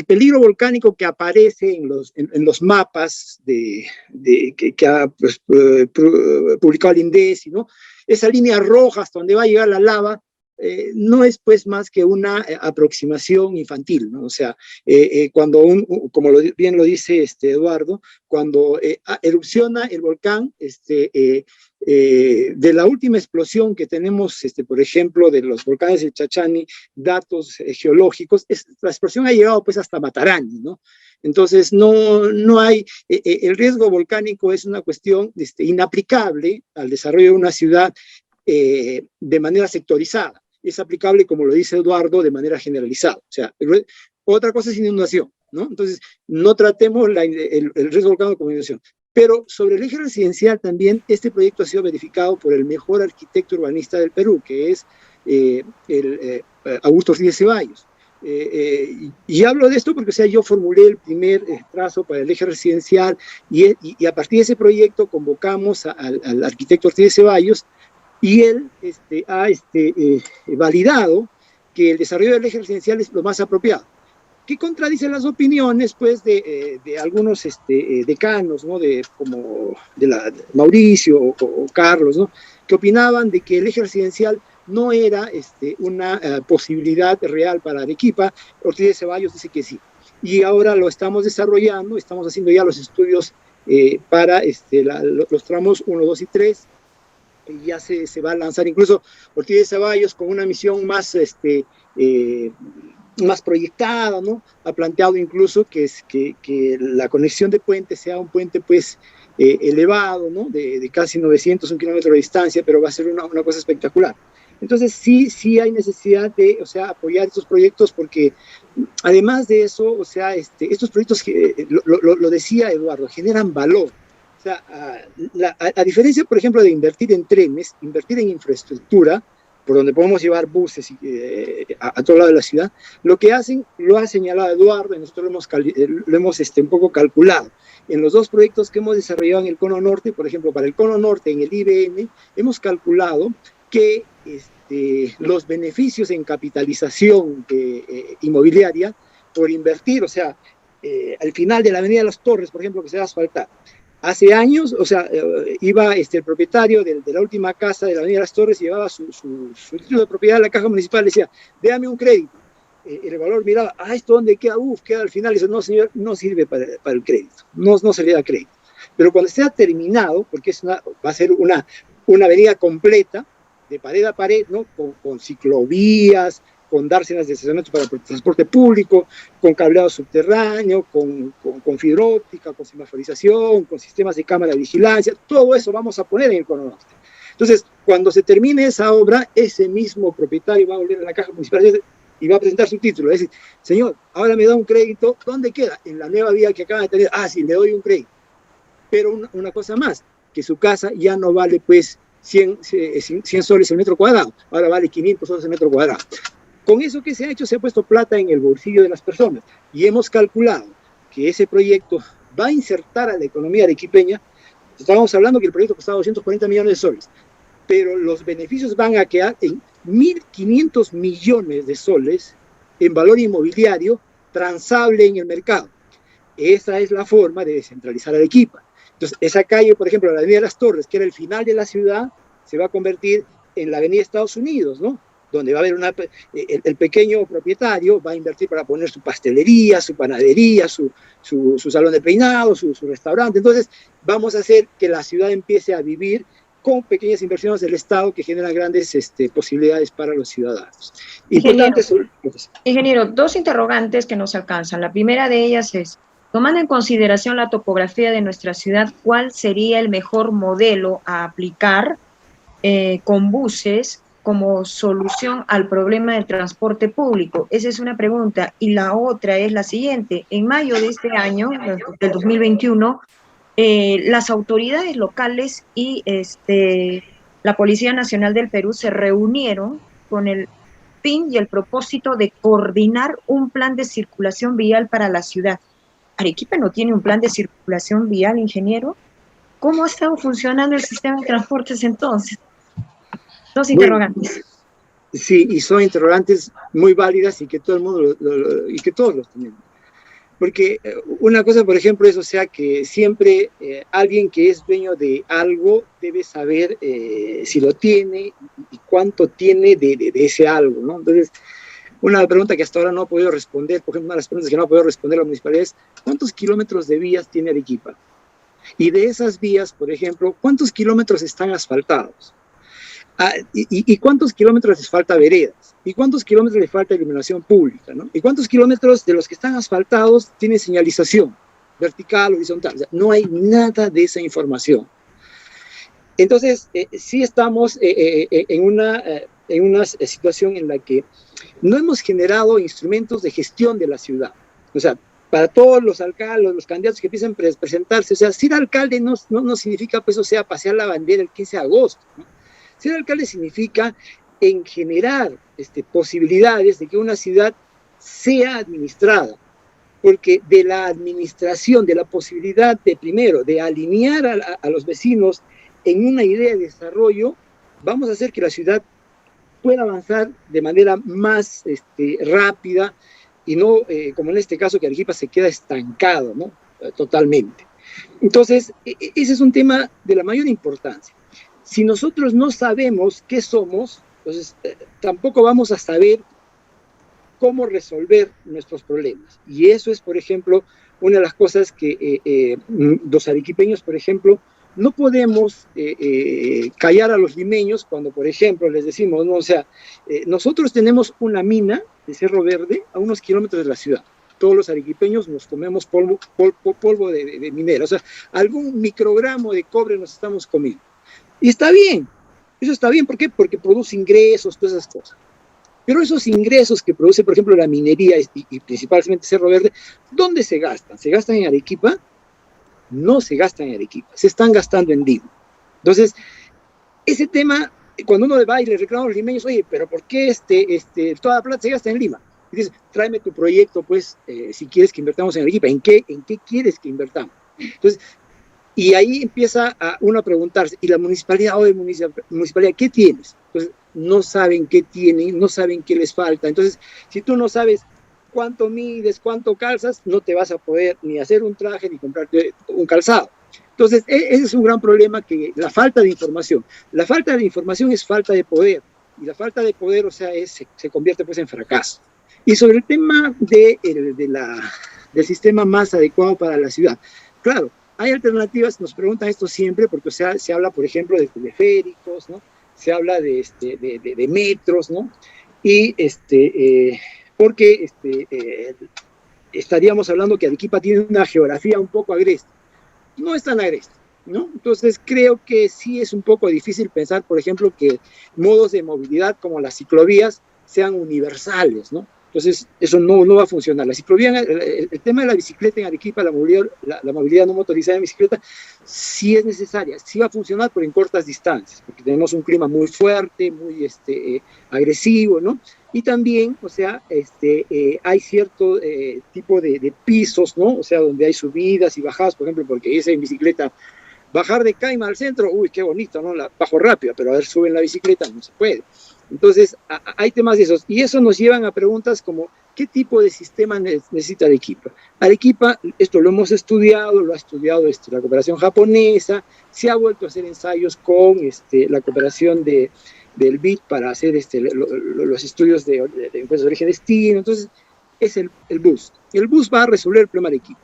peligro volcánico que aparece en los mapas que ha pues, publicado el INDECI, ¿no? Esa línea roja hasta donde va a llegar la lava, no es pues más que una aproximación infantil, ¿no? O sea, cuando como bien lo dice Eduardo, cuando erupciona el volcán, de la última explosión que tenemos, por ejemplo, de los volcanes del Chachani, datos geológicos, la explosión ha llegado pues hasta Matarani, ¿no? Entonces, no hay, el riesgo volcánico es una cuestión inaplicable al desarrollo de una ciudad de manera sectorizada. Es aplicable, como lo dice Eduardo, de manera generalizada. O sea, otra cosa es inundación, ¿no? Entonces, no tratemos el riesgo volcánico como inundación. Pero sobre el eje residencial también, este proyecto ha sido verificado por el mejor arquitecto urbanista del Perú, que es Augusto Ortiz de Ceballos. Y hablo de esto porque, o sea, yo formulé el primer trazo para el eje residencial y a partir de ese proyecto convocamos al arquitecto Ortiz de Ceballos y él ha validado que el desarrollo del eje residencial es lo más apropiado, que contradice las opiniones pues de algunos decanos, ¿no? Como de Mauricio o Carlos, ¿no? Que opinaban de que el eje residencial no era una posibilidad real para Arequipa. Ortiz de Ceballos dice que sí. Y ahora lo estamos desarrollando, estamos haciendo ya los estudios para los tramos 1, 2 y 3, y ya se va a lanzar incluso Ortiz de Ceballos con una misión más proyectada, ¿no? Ha planteado incluso que la conexión de puentes sea un puente pues elevado, ¿no? De casi 900, 1 kilómetro de distancia, pero va a ser una cosa espectacular. Entonces sí hay necesidad de, o sea, apoyar estos proyectos porque además de eso, o sea, estos proyectos, lo decía Eduardo, generan valor. O sea, a diferencia, por ejemplo, de invertir en trenes, invertir en infraestructura, por donde podemos llevar buses a todo lado de la ciudad, lo que hacen, lo ha señalado Eduardo, y nosotros lo hemos un poco calculado. En los dos proyectos que hemos desarrollado en el Cono Norte, por ejemplo, para el Cono Norte, en el IBN, hemos calculado que los beneficios en capitalización inmobiliaria por invertir, o sea, al final de la Avenida de las Torres, por ejemplo, que se va a asfaltar. Hace años, o sea, iba el propietario de la última casa de la Avenida de las Torres, llevaba su título de propiedad a la caja municipal, le decía, déjame un crédito. El valor miraba, ¿esto dónde queda? Queda al final. Y dice, no, señor, no sirve para el crédito, no se le da crédito. Pero cuando esté terminado, porque va a ser una avenida completa, de pared a pared, ¿no? Con ciclovías, con dársenas de estacionamiento para el transporte público, con cableado subterráneo, con fibra óptica, con semaforización, con sistemas de cámara de vigilancia, todo eso vamos a poner en el Cono Norte. Entonces, cuando se termine esa obra, ese mismo propietario va a volver a la Caja Municipal y va a presentar su título. Es decir, señor, ahora me da un crédito, ¿dónde queda? En la nueva vía que acaba de tener. Ah, sí, le doy un crédito. Pero una cosa más, que su casa ya no vale pues 100 soles el metro cuadrado, ahora vale 500 soles el metro cuadrado. Con eso que se ha hecho, se ha puesto plata en el bolsillo de las personas y hemos calculado que ese proyecto va a insertar a la economía arequipeña. Estábamos hablando que el proyecto costaba 240 millones de soles, pero los beneficios van a quedar en 1.500 millones de soles en valor inmobiliario transable en el mercado. Esa es la forma de descentralizar Arequipa. Entonces, esa calle, por ejemplo, la Avenida de las Torres, que era el final de la ciudad, se va a convertir en la Avenida Estados Unidos, ¿no? Donde va a haber el pequeño propietario va a invertir para poner su pastelería, su panadería, su salón de peinado, su restaurante. Entonces, vamos a hacer que la ciudad empiece a vivir con pequeñas inversiones del Estado que generan grandes posibilidades para los ciudadanos. Ingeniero, dos interrogantes que nos alcanzan. La primera de ellas es, tomando en consideración la topografía de nuestra ciudad, ¿cuál sería el mejor modelo a aplicar con buses como solución al problema del transporte público? Esa es una pregunta. Y la otra es la siguiente. En mayo de este año, del 2021, las autoridades locales y la Policía Nacional del Perú se reunieron con el fin y el propósito de coordinar un plan de circulación vial para la ciudad. ¿Arequipa no tiene un plan de circulación vial, ingeniero? ¿Cómo ha estado funcionando el sistema de transportes entonces? Dos interrogantes. Sí, y son interrogantes muy válidas y que todo el mundo que todos los tenemos. Porque una cosa, por ejemplo, es, o sea, que siempre alguien que es dueño de algo debe saber si lo tiene y cuánto tiene de ese algo, ¿no? Entonces, una pregunta que hasta ahora no ha podido responder, por ejemplo, una de las preguntas que no ha podido responder la municipalidad es, ¿cuántos kilómetros de vías tiene Arequipa? Y de esas vías, por ejemplo, ¿cuántos kilómetros están asfaltados? ¿Y cuántos kilómetros les falta veredas? ¿Y cuántos kilómetros les falta iluminación pública, ¿no? ¿Y cuántos kilómetros de los que están asfaltados tienen señalización vertical, horizontal? O sea, no hay nada de esa información. Entonces, sí estamos en una situación en la que no hemos generado instrumentos de gestión de la ciudad. O sea, para todos los alcaldes, los candidatos que empiezan a presentarse, o sea, ser alcalde no significa, pues, o sea, pasear la bandera el 15 de agosto, ¿no? Ser alcalde significa en generar posibilidades de que una ciudad sea administrada, porque de la administración, de la posibilidad de, primero, de alinear a los vecinos en una idea de desarrollo, vamos a hacer que la ciudad pueda avanzar de manera más rápida y no, como en este caso, que Arequipa se queda estancado, ¿no? Totalmente. Entonces, ese es un tema de la mayor importancia. Si nosotros no sabemos qué somos, entonces tampoco vamos a saber cómo resolver nuestros problemas. Y eso es, por ejemplo, una de las cosas que los arequipeños, por ejemplo, no podemos callar a los limeños cuando, por ejemplo, les decimos, no, o sea, nosotros tenemos una mina de Cerro Verde a unos kilómetros de la ciudad. Todos los arequipeños nos comemos polvo de minera. O sea, algún microgramo de cobre nos estamos comiendo. Y está bien, eso está bien, ¿por qué? Porque produce ingresos, todas esas cosas. Pero esos ingresos que produce, por ejemplo, la minería y principalmente Cerro Verde, ¿dónde se gastan? ¿Se gastan en Arequipa? No se gastan en Arequipa, se están gastando en Lima. Entonces, ese tema, cuando uno va y le reclama a los limeños, oye, pero ¿por qué toda la plata se gasta en Lima? Y dices, tráeme tu proyecto, pues, si quieres que invertamos en Arequipa, ¿en qué quieres que invertamos? Entonces, y ahí empieza uno a preguntarse, ¿y la municipalidad, municipalidad, qué tienes? Entonces, no saben qué tienen, no saben qué les falta. Entonces, si tú no sabes cuánto mides, cuánto calzas, no te vas a poder ni hacer un traje ni comprarte un calzado. Entonces, ese es un gran problema, que la falta de información. La falta de información es falta de poder, y la falta de poder, o sea, se convierte pues en fracaso. Y sobre el tema del sistema más adecuado para la ciudad, claro, hay alternativas, nos preguntan esto siempre, porque o sea, se habla, por ejemplo, de teleféricos, ¿no? se habla de metros, ¿no? Y porque estaríamos hablando que Arequipa tiene una geografía un poco agreste. No es tan agreste, ¿no? Entonces creo que sí es un poco difícil pensar, por ejemplo, que modos de movilidad como las ciclovías sean universales, ¿no? Entonces eso no va a funcionar. La ciclovía, el tema de la bicicleta en Arequipa, la movilidad no motorizada en bicicleta, sí es necesaria, sí va a funcionar, pero en cortas distancias, porque tenemos un clima muy fuerte, muy agresivo, ¿no? Y también, o sea, hay cierto tipo de pisos, ¿no? O sea, donde hay subidas y bajadas, por ejemplo, porque irse en bicicleta, bajar de Caima al centro, uy, qué bonito, ¿no? Bajo rápido, pero a ver, sube en la bicicleta, no se puede. Entonces, hay temas de esos. Y eso nos llevan a preguntas como, ¿qué tipo de sistema necesita Arequipa? Arequipa, esto lo hemos estudiado, lo ha estudiado la cooperación japonesa, se ha vuelto a hacer ensayos con la cooperación del BID para hacer los estudios de impuestos de origen destino. Entonces, es el bus. El bus va a resolver el problema de Arequipa.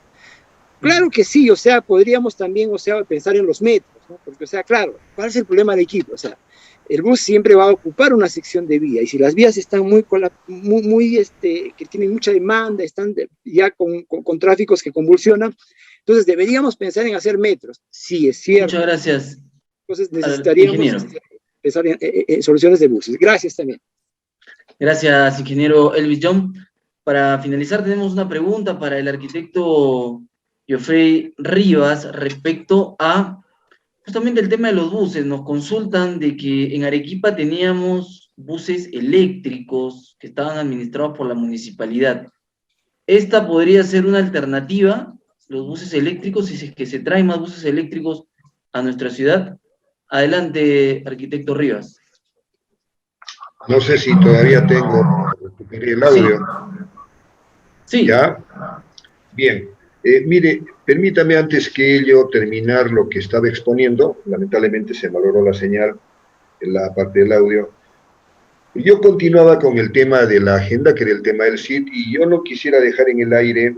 Claro que sí, o sea, podríamos también, o sea, pensar en los metros, ¿no? Porque, o sea, claro, ¿cuál es el problema de Arequipa? O sea, el bus siempre va a ocupar una sección de vía, y si las vías están que tienen mucha demanda, están ya con tráficos que convulsionan, entonces deberíamos pensar en hacer metros. Sí, es cierto. Muchas gracias. Entonces necesitaríamos pensar en soluciones de buses. Gracias también. Gracias, ingeniero Elvis John. Para finalizar, tenemos una pregunta para el arquitecto Geoffrey Rivas respecto a justamente el tema de los buses. Nos consultan de que en Arequipa teníamos buses eléctricos que estaban administrados por la municipalidad. ¿Esta podría ser una alternativa, los buses eléctricos, si es que se traen más buses eléctricos a nuestra ciudad? Adelante, arquitecto Rivas. No sé si todavía recuperé el audio. Sí. ¿Ya? Bien. Mire, permítame antes que ello terminar lo que estaba exponiendo. Lamentablemente se malogró la señal en la parte del audio. Yo continuaba con el tema de la agenda, que era el tema del CID, y yo no quisiera dejar en el aire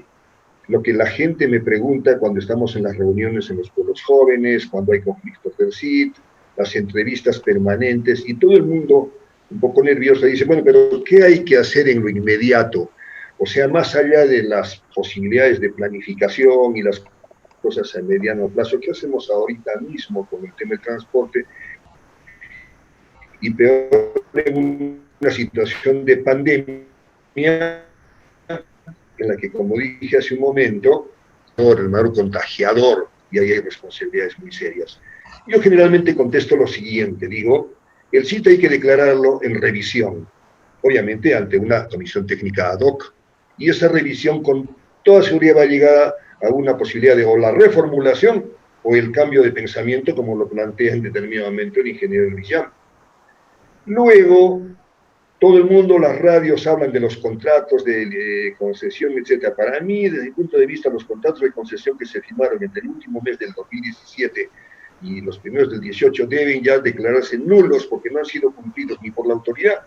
lo que la gente me pregunta cuando estamos en las reuniones en los pueblos jóvenes, cuando hay conflictos del CID, las entrevistas permanentes, y todo el mundo un poco nervioso dice, bueno, pero ¿qué hay que hacer en lo inmediato? O sea, más allá de las posibilidades de planificación y las cosas a mediano plazo, ¿qué hacemos ahorita mismo con el tema del transporte? Y peor en una situación de pandemia en la que, como dije hace un momento, el mayor contagiador, y ahí hay responsabilidades muy serias. Yo generalmente contesto lo siguiente, digo, el sitio hay que declararlo en revisión, obviamente ante una comisión técnica ad hoc, y esa revisión con toda seguridad va a llegar a una posibilidad de o la reformulación o el cambio de pensamiento, como lo plantea en determinado momento el ingeniero Villán. Luego, todo el mundo, las radios hablan de los contratos de concesión, etc. Para mí, desde mi punto de vista, los contratos de concesión que se firmaron entre el último mes del 2017 y los primeros del 18 deben ya declararse nulos porque no han sido cumplidos ni por la autoridad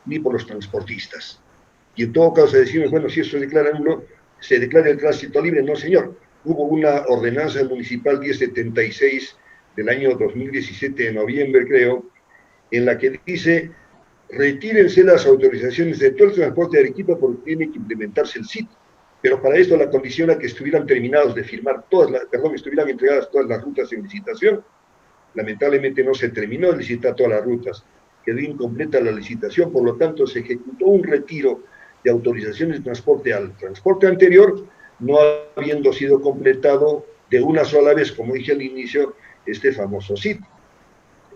ni por los transportistas. Y en todo caso decimos, bueno, si eso se declara nulo, se declara el tránsito libre. No, señor. Hubo una ordenanza municipal 1076 del año 2017, de noviembre, creo, en la que dice, retírense las autorizaciones de todo el transporte de Arequipa porque tiene que implementarse el CID. Pero para esto la condición era que estuvieran terminados de firmar estuvieran entregadas todas las rutas en licitación. Lamentablemente no se terminó de licitar todas las rutas, quedó incompleta la licitación, por lo tanto se ejecutó un retiro de autorizaciones de transporte al transporte anterior, no habiendo sido completado de una sola vez, como dije al inicio, este famoso CID.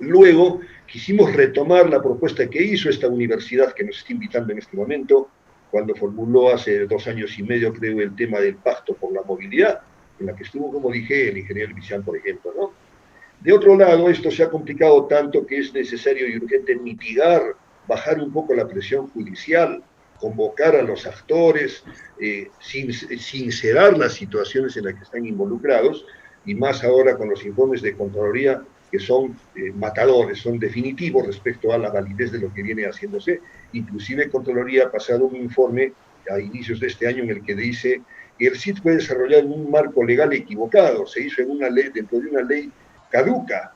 Luego quisimos retomar la propuesta que hizo esta universidad que nos está invitando en este momento, cuando formuló hace 2 años y medio, creo, el tema del pacto por la movilidad, en la que estuvo, como dije, el ingeniero Villán, por ejemplo, ¿no? De otro lado, esto se ha complicado tanto que es necesario y urgente mitigar, bajar un poco la presión judicial, convocar a los actores, sincerar las situaciones en las que están involucrados, y más ahora con los informes de Contraloría, que son matadores, son definitivos respecto a la validez de lo que viene haciéndose. Inclusive Contraloría ha pasado un informe a inicios de este año en el que dice que el CID fue desarrollado en un marco legal equivocado, se hizo en una ley, dentro de una ley caduca,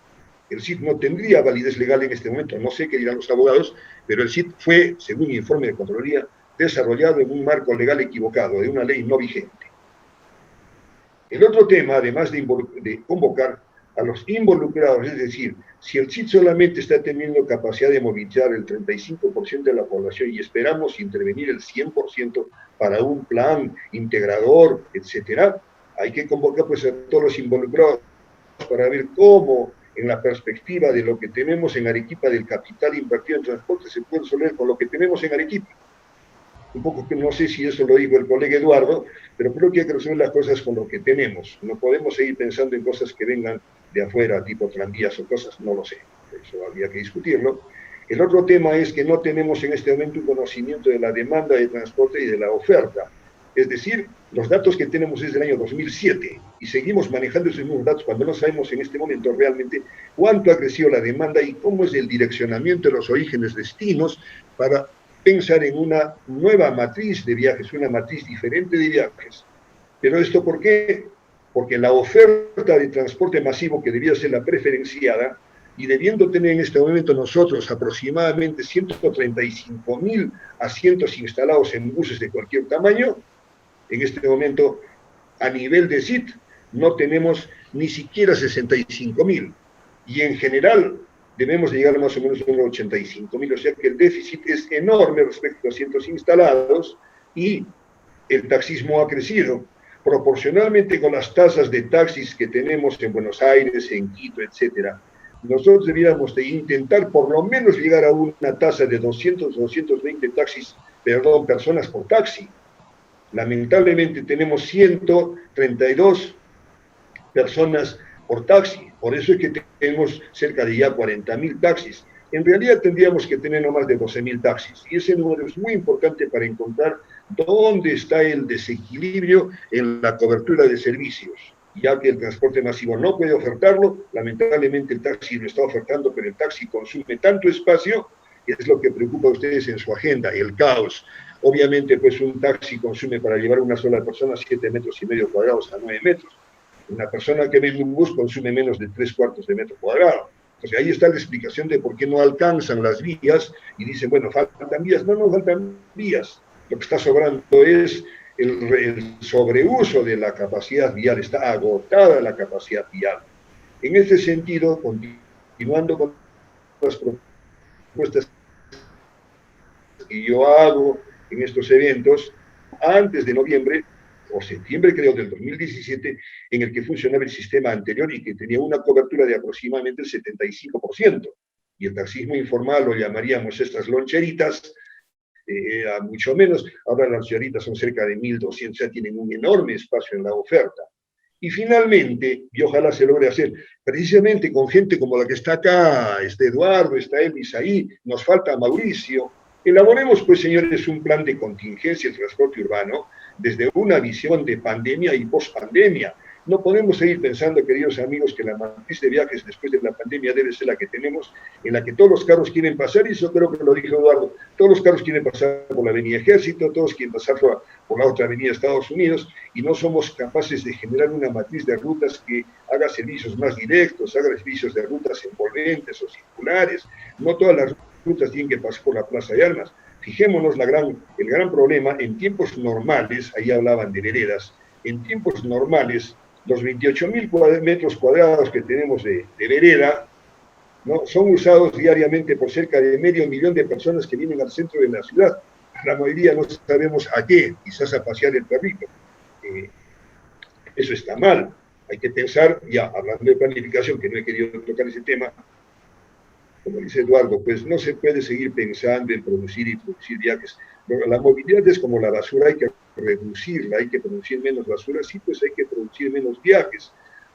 El CIT no tendría validez legal en este momento, no sé qué dirán los abogados, pero el CIT fue, según mi informe de Contraloría, desarrollado en un marco legal equivocado, de una ley no vigente. El otro tema, además de convocar a los involucrados, es decir, si el CIT solamente está teniendo capacidad de movilizar el 35% de la población y esperamos intervenir el 100% para un plan integrador, etcétera, hay que convocar pues a todos los involucrados para ver cómo, en la perspectiva de lo que tenemos en Arequipa, del capital invertido en transporte, se puede resolver con lo que tenemos en Arequipa. Un poco que no sé si eso lo dijo el colega Eduardo, pero creo que hay que resolver las cosas con lo que tenemos. No podemos seguir pensando en cosas que vengan de afuera, tipo tranvías o cosas, no lo sé. Eso habría que discutirlo. El otro tema es que no tenemos en este momento un conocimiento de la demanda de transporte y de la oferta. Es decir, los datos que tenemos es del año 2007 y seguimos manejando esos mismos datos cuando no sabemos en este momento realmente cuánto ha crecido la demanda y cómo es el direccionamiento de los orígenes destinos para pensar en una nueva matriz de viajes, una matriz diferente de viajes. ¿Pero esto por qué? Porque la oferta de transporte masivo, que debía ser la preferenciada, y debiendo tener en este momento nosotros aproximadamente 135.000 asientos instalados en buses de cualquier tamaño, en este momento, a nivel de CIT, no tenemos ni siquiera 65.000. Y en general, debemos llegar más o menos a unos 85.000, o sea que el déficit es enorme respecto a asientos instalados y el taxismo ha crecido. Proporcionalmente con las tasas de taxis que tenemos en Buenos Aires, en Quito, etcétera, nosotros deberíamos de intentar por lo menos llegar a una tasa de 200 o 220 personas por taxi. Lamentablemente tenemos 132 personas por taxi, por eso es que tenemos cerca de ya 40.000 taxis. En realidad tendríamos que tener no más de 12.000 taxis, y ese número es muy importante para encontrar dónde está el desequilibrio en la cobertura de servicios, ya que el transporte masivo no puede ofertarlo, lamentablemente el taxi lo está ofertando, pero el taxi consume tanto espacio, que es lo que preocupa a ustedes en su agenda, el caos. Obviamente, pues un taxi consume para llevar una sola persona 7,5 metros cuadrados a 9 metros. Una persona que ve un bus consume menos de 3/4 de metro cuadrado. Entonces ahí está la explicación de por qué no alcanzan las vías y dicen, bueno, faltan vías. No, no faltan vías. Lo que está sobrando es el sobreuso de la capacidad vial. Está agotada la capacidad vial. En ese sentido, continuando con las propuestas que yo hago en estos eventos, antes de noviembre o septiembre, creo, del 2017, en el que funcionaba el sistema anterior y que tenía una cobertura de aproximadamente el 75%. Y el taxismo informal lo llamaríamos estas loncheritas, a mucho menos. Ahora las loncheritas son cerca de 1.200, ya tienen un enorme espacio en la oferta. Y finalmente, y ojalá se logre hacer, precisamente con gente como la que está acá, está Eduardo, está Elvis ahí, nos falta Mauricio. Elaboremos, pues, señores, un plan de contingencia del transporte urbano desde una visión de pandemia y post-pandemia. No podemos seguir pensando, queridos amigos, que la matriz de viajes después de la pandemia debe ser la que tenemos, en la que todos los carros quieren pasar, y eso creo que lo dijo Eduardo, todos los carros quieren pasar por la avenida Ejército, todos quieren pasar por la otra avenida Estados Unidos, y no somos capaces de generar una matriz de rutas que haga servicios más directos, haga servicios de rutas envolventes o circulares. No todas las rutas tienen que pasar por la Plaza de Armas. Fijémonos el gran problema, en tiempos normales, ahí hablaban de veredas, en tiempos normales, los 28.000 metros cuadrados que tenemos de vereda, ¿no?, son usados diariamente por cerca de 500.000 de personas que vienen al centro de la ciudad. La mayoría no sabemos a qué, quizás a pasear el perrito. Eso está mal. Hay que pensar, ya hablando de planificación, que no he querido tocar ese tema, como dice Eduardo, pues no se puede seguir pensando en producir y producir viajes. La movilidad es como la basura, hay que reducirla, hay que producir menos basura, sí, pues hay que producir menos viajes,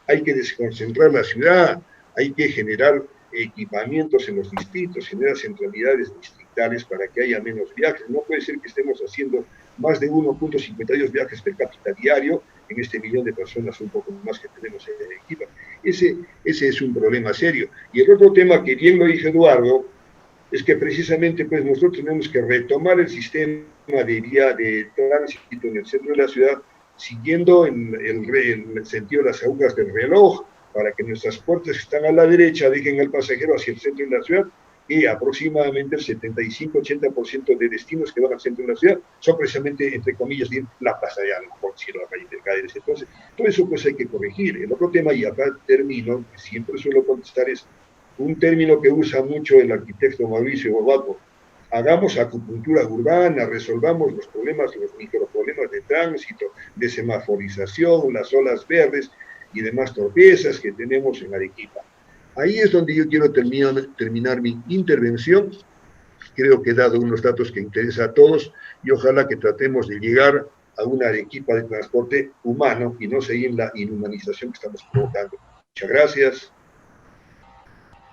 hay que desconcentrar la ciudad, hay que generar equipamientos en los distritos, generar centralidades distritales para que haya menos viajes. No puede ser que estemos haciendo más de 1.52 viajes per cápita diario en este 1.000.000 de personas, un poco más que tenemos en Arequipa. Ese es un problema serio. Y el otro tema que bien lo dijo Eduardo, es que precisamente pues nosotros tenemos que retomar el sistema de vía de tránsito en el centro de la ciudad, siguiendo en el sentido de las agujas del reloj, para que nuestras puertas que están a la derecha dejen al pasajero hacia el centro de la ciudad, y aproximadamente el 75-80% de destinos que van al centro de la ciudad son precisamente, entre comillas, la Plaza de Armas, por decirlo, la calle de Cáceres. Entonces, todo eso pues hay que corregir. El otro tema, y acá termino, que siempre suelo contestar, es un término que usa mucho el arquitecto Mauricio Borbato: hagamos acupuntura urbana, resolvamos los problemas, los microproblemas de tránsito, de semaforización, las zonas verdes y demás torpezas que tenemos en Arequipa. Ahí es donde yo quiero terminar mi intervención. Creo que he dado unos datos que interesan a todos, y ojalá que tratemos de llegar a una Arequipa de transporte humano y no seguir la inhumanización que estamos provocando. Muchas gracias.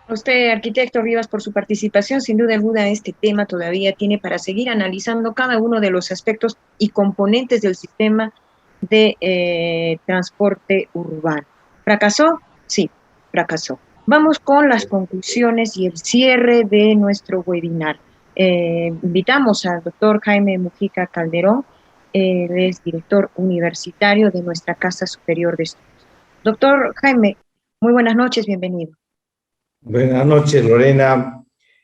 A usted, arquitecto Rivas, por su participación. Sin duda alguna, este tema todavía tiene para seguir analizando cada uno de los aspectos y componentes del sistema de transporte urbano. ¿Fracasó? Sí, fracasó. Vamos con las conclusiones y el cierre de nuestro webinar. Invitamos al doctor Jaime Mujica Calderón, él es director universitario de nuestra Casa Superior de Estudios. Doctor Jaime, muy buenas noches, bienvenido. Buenas noches, Lorena,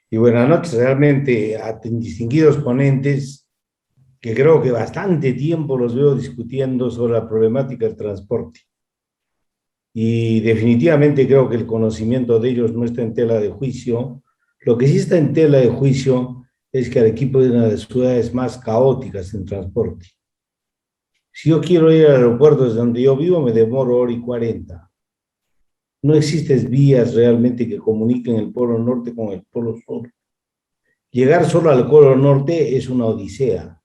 y buenas noches realmente a distinguidos ponentes que creo que bastante tiempo los veo discutiendo sobre la problemática del transporte. Y definitivamente creo que el conocimiento de ellos no está en tela de juicio. Lo que sí está en tela de juicio es que Arequipa es una de las ciudades más caóticas en transporte. Si yo quiero ir al aeropuerto desde donde yo vivo, me demoro 1:40. No existen vías realmente que comuniquen el Polo Norte con el Polo Sur. Llegar solo al Polo Norte es una odisea.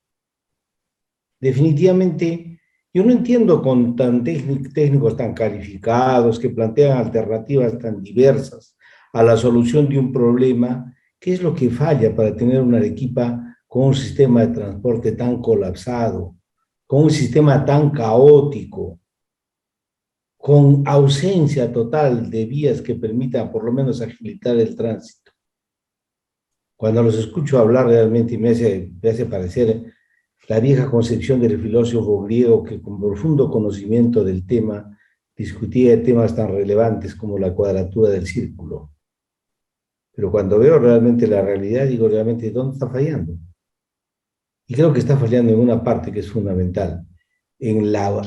Definitivamente, yo no entiendo con técnicos tan calificados que plantean alternativas tan diversas a la solución de un problema, qué es lo que falla para tener una Arequipa con un sistema de transporte tan colapsado, con un sistema tan caótico, con ausencia total de vías que permitan por lo menos agilitar el tránsito. Cuando los escucho hablar realmente me hace parecer la vieja concepción del filósofo griego que con profundo conocimiento del tema discutía temas tan relevantes como la cuadratura del círculo. Pero cuando veo realmente la realidad, digo realmente, ¿dónde está fallando? Y creo que está fallando en una parte que es fundamental, en la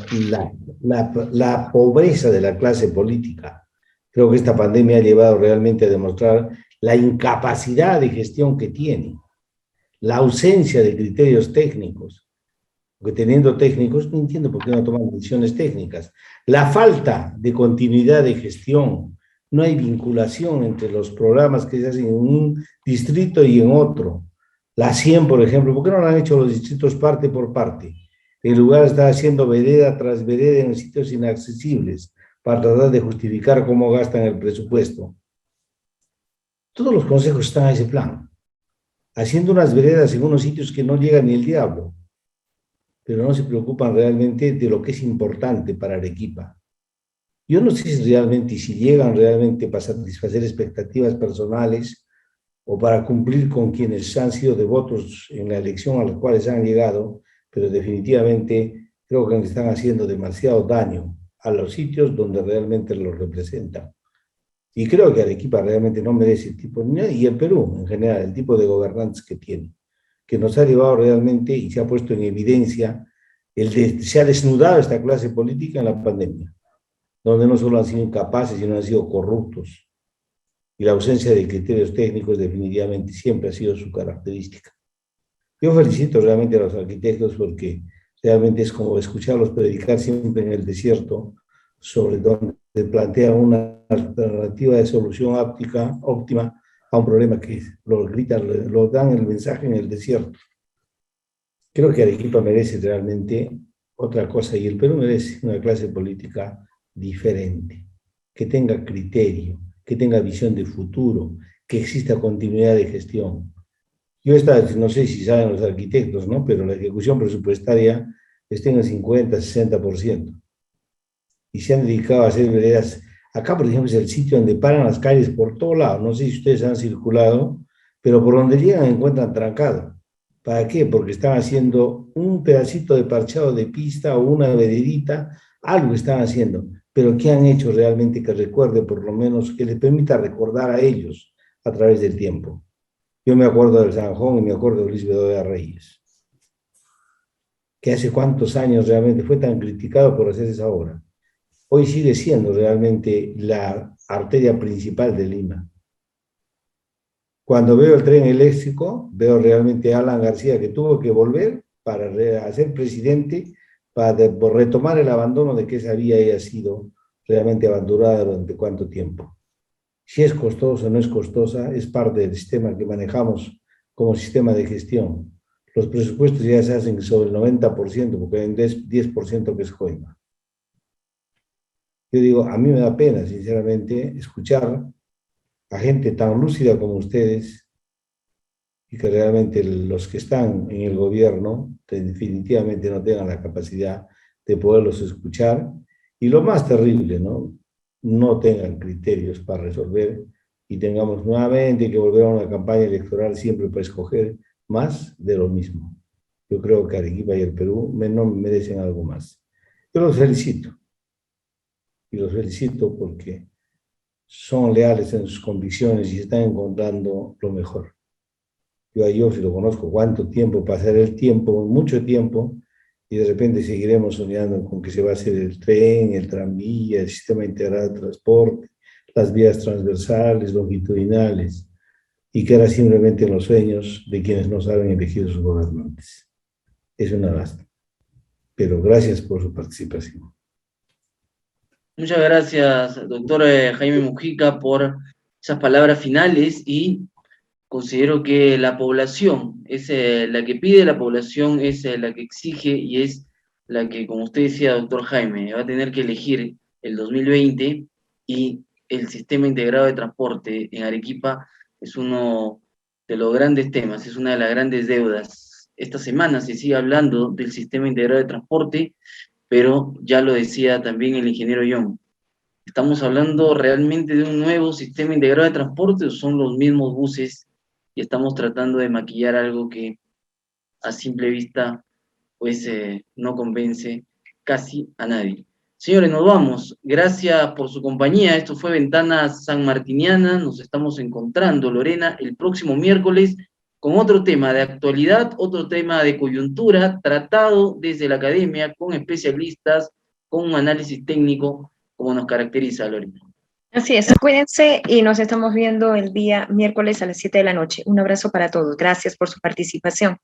pobreza de la clase política. Creo que esta pandemia ha llevado realmente a demostrar la incapacidad de gestión que tiene, la ausencia de criterios técnicos, porque teniendo técnicos no entiendo por qué no toman decisiones técnicas, la falta de continuidad de gestión, no hay vinculación entre los programas que se hacen en un distrito y en otro. La 100, por ejemplo, ¿por qué no lo han hecho los distritos parte por parte? En lugar de estar haciendo vereda tras vereda en sitios inaccesibles para tratar de justificar cómo gastan el presupuesto. Todos los consejos están a ese plan, haciendo unas veredas en unos sitios que no llega ni el diablo, pero no se preocupan realmente de lo que es importante para Arequipa. Yo no sé si llegan realmente para satisfacer expectativas personales o para cumplir con quienes han sido devotos en la elección a los cuales han llegado, pero definitivamente creo que están haciendo demasiado daño a los sitios donde realmente los representan. Y creo que Arequipa realmente no merece el tipo, y el Perú en general, el tipo de gobernantes que tiene, que nos ha llevado realmente y se ha puesto en evidencia, se ha desnudado esta clase política en la pandemia, donde no solo han sido incapaces, sino han sido corruptos. Y la ausencia de criterios técnicos definitivamente siempre ha sido su característica. Yo felicito realmente a los arquitectos porque realmente es como escucharlos predicar siempre en el desierto sobre donde plantean una alternativa de solución óptima a un problema que lo dan el mensaje en el desierto. Creo que Arequipa merece realmente otra cosa y el Perú merece una clase política diferente, que tenga criterio, que tenga visión de futuro, que exista continuidad de gestión. No sé si saben los arquitectos, ¿no? Pero la ejecución presupuestaria está en el 50-60%. Y se han dedicado a hacer veredas. Acá, por ejemplo, es el sitio donde paran las calles por todo lado. No sé si ustedes han circulado, pero por donde llegan encuentran trancado. ¿Para qué? Porque están haciendo un pedacito de parchado de pista o una veredita, algo están haciendo. pero ¿qué han hecho realmente que recuerde, por lo menos, que les permita recordar a ellos a través del tiempo? Yo me acuerdo del Sanjón y me acuerdo de Luis Bedoya Reyes, que hace cuántos años realmente fue tan criticado por hacer esa obra. Hoy sigue siendo realmente la arteria principal de Lima. Cuando veo el tren eléctrico, veo realmente a Alan García, que tuvo que volver para ser presidente, para por retomar el abandono de que esa vía haya sido realmente abandonada durante cuánto tiempo. Si es costosa o no es costosa, es parte del sistema que manejamos como sistema de gestión. Los presupuestos ya se hacen sobre el 90%, porque hay un 10% que es coima. Yo digo, a mí me da pena, sinceramente, escuchar a gente tan lúcida como ustedes y que realmente los que están en el gobierno definitivamente no tengan la capacidad de poderlos escuchar. Y lo más terrible, no tengan criterios para resolver y tengamos nuevamente que volver a una campaña electoral siempre para escoger más de lo mismo. Yo creo que Arequipa y el Perú no merecen algo más. Yo los felicito. Y los felicito porque son leales en sus convicciones y están encontrando lo mejor. Yo a Dios, si lo conozco, cuánto tiempo, pasará el tiempo, mucho tiempo, y de repente seguiremos soñando con que se va a hacer el tren, el tranvía, el sistema integrado de transporte, las vías transversales, longitudinales, y que era simplemente en los sueños de quienes no saben elegir sus gobernantes. Es una lástima. Pero gracias por su participación. Muchas gracias, doctor Jaime Mujica, por esas palabras finales, y considero que la población es la que pide, la población es la que exige y es la que, como usted decía, doctor Jaime, va a tener que elegir el 2020, y el sistema integrado de transporte en Arequipa es uno de los grandes temas, es una de las grandes deudas. Esta semana se sigue hablando del sistema integrado de transporte, pero ya lo decía también el ingeniero John. ¿Estamos hablando realmente de un nuevo sistema integrado de transporte o son los mismos buses y estamos tratando de maquillar algo que a simple vista pues no convence casi a nadie? Señores, nos vamos. Gracias por su compañía. Esto fue Ventana Sanmartiniana. Nos estamos encontrando, Lorena, el próximo miércoles con otro tema de actualidad, otro tema de coyuntura, tratado desde la academia, con especialistas, con un análisis técnico, como nos caracteriza, Lorena. Así es, cuídense y nos estamos viendo el día miércoles a las 7 de la noche. Un abrazo para todos. Gracias por su participación.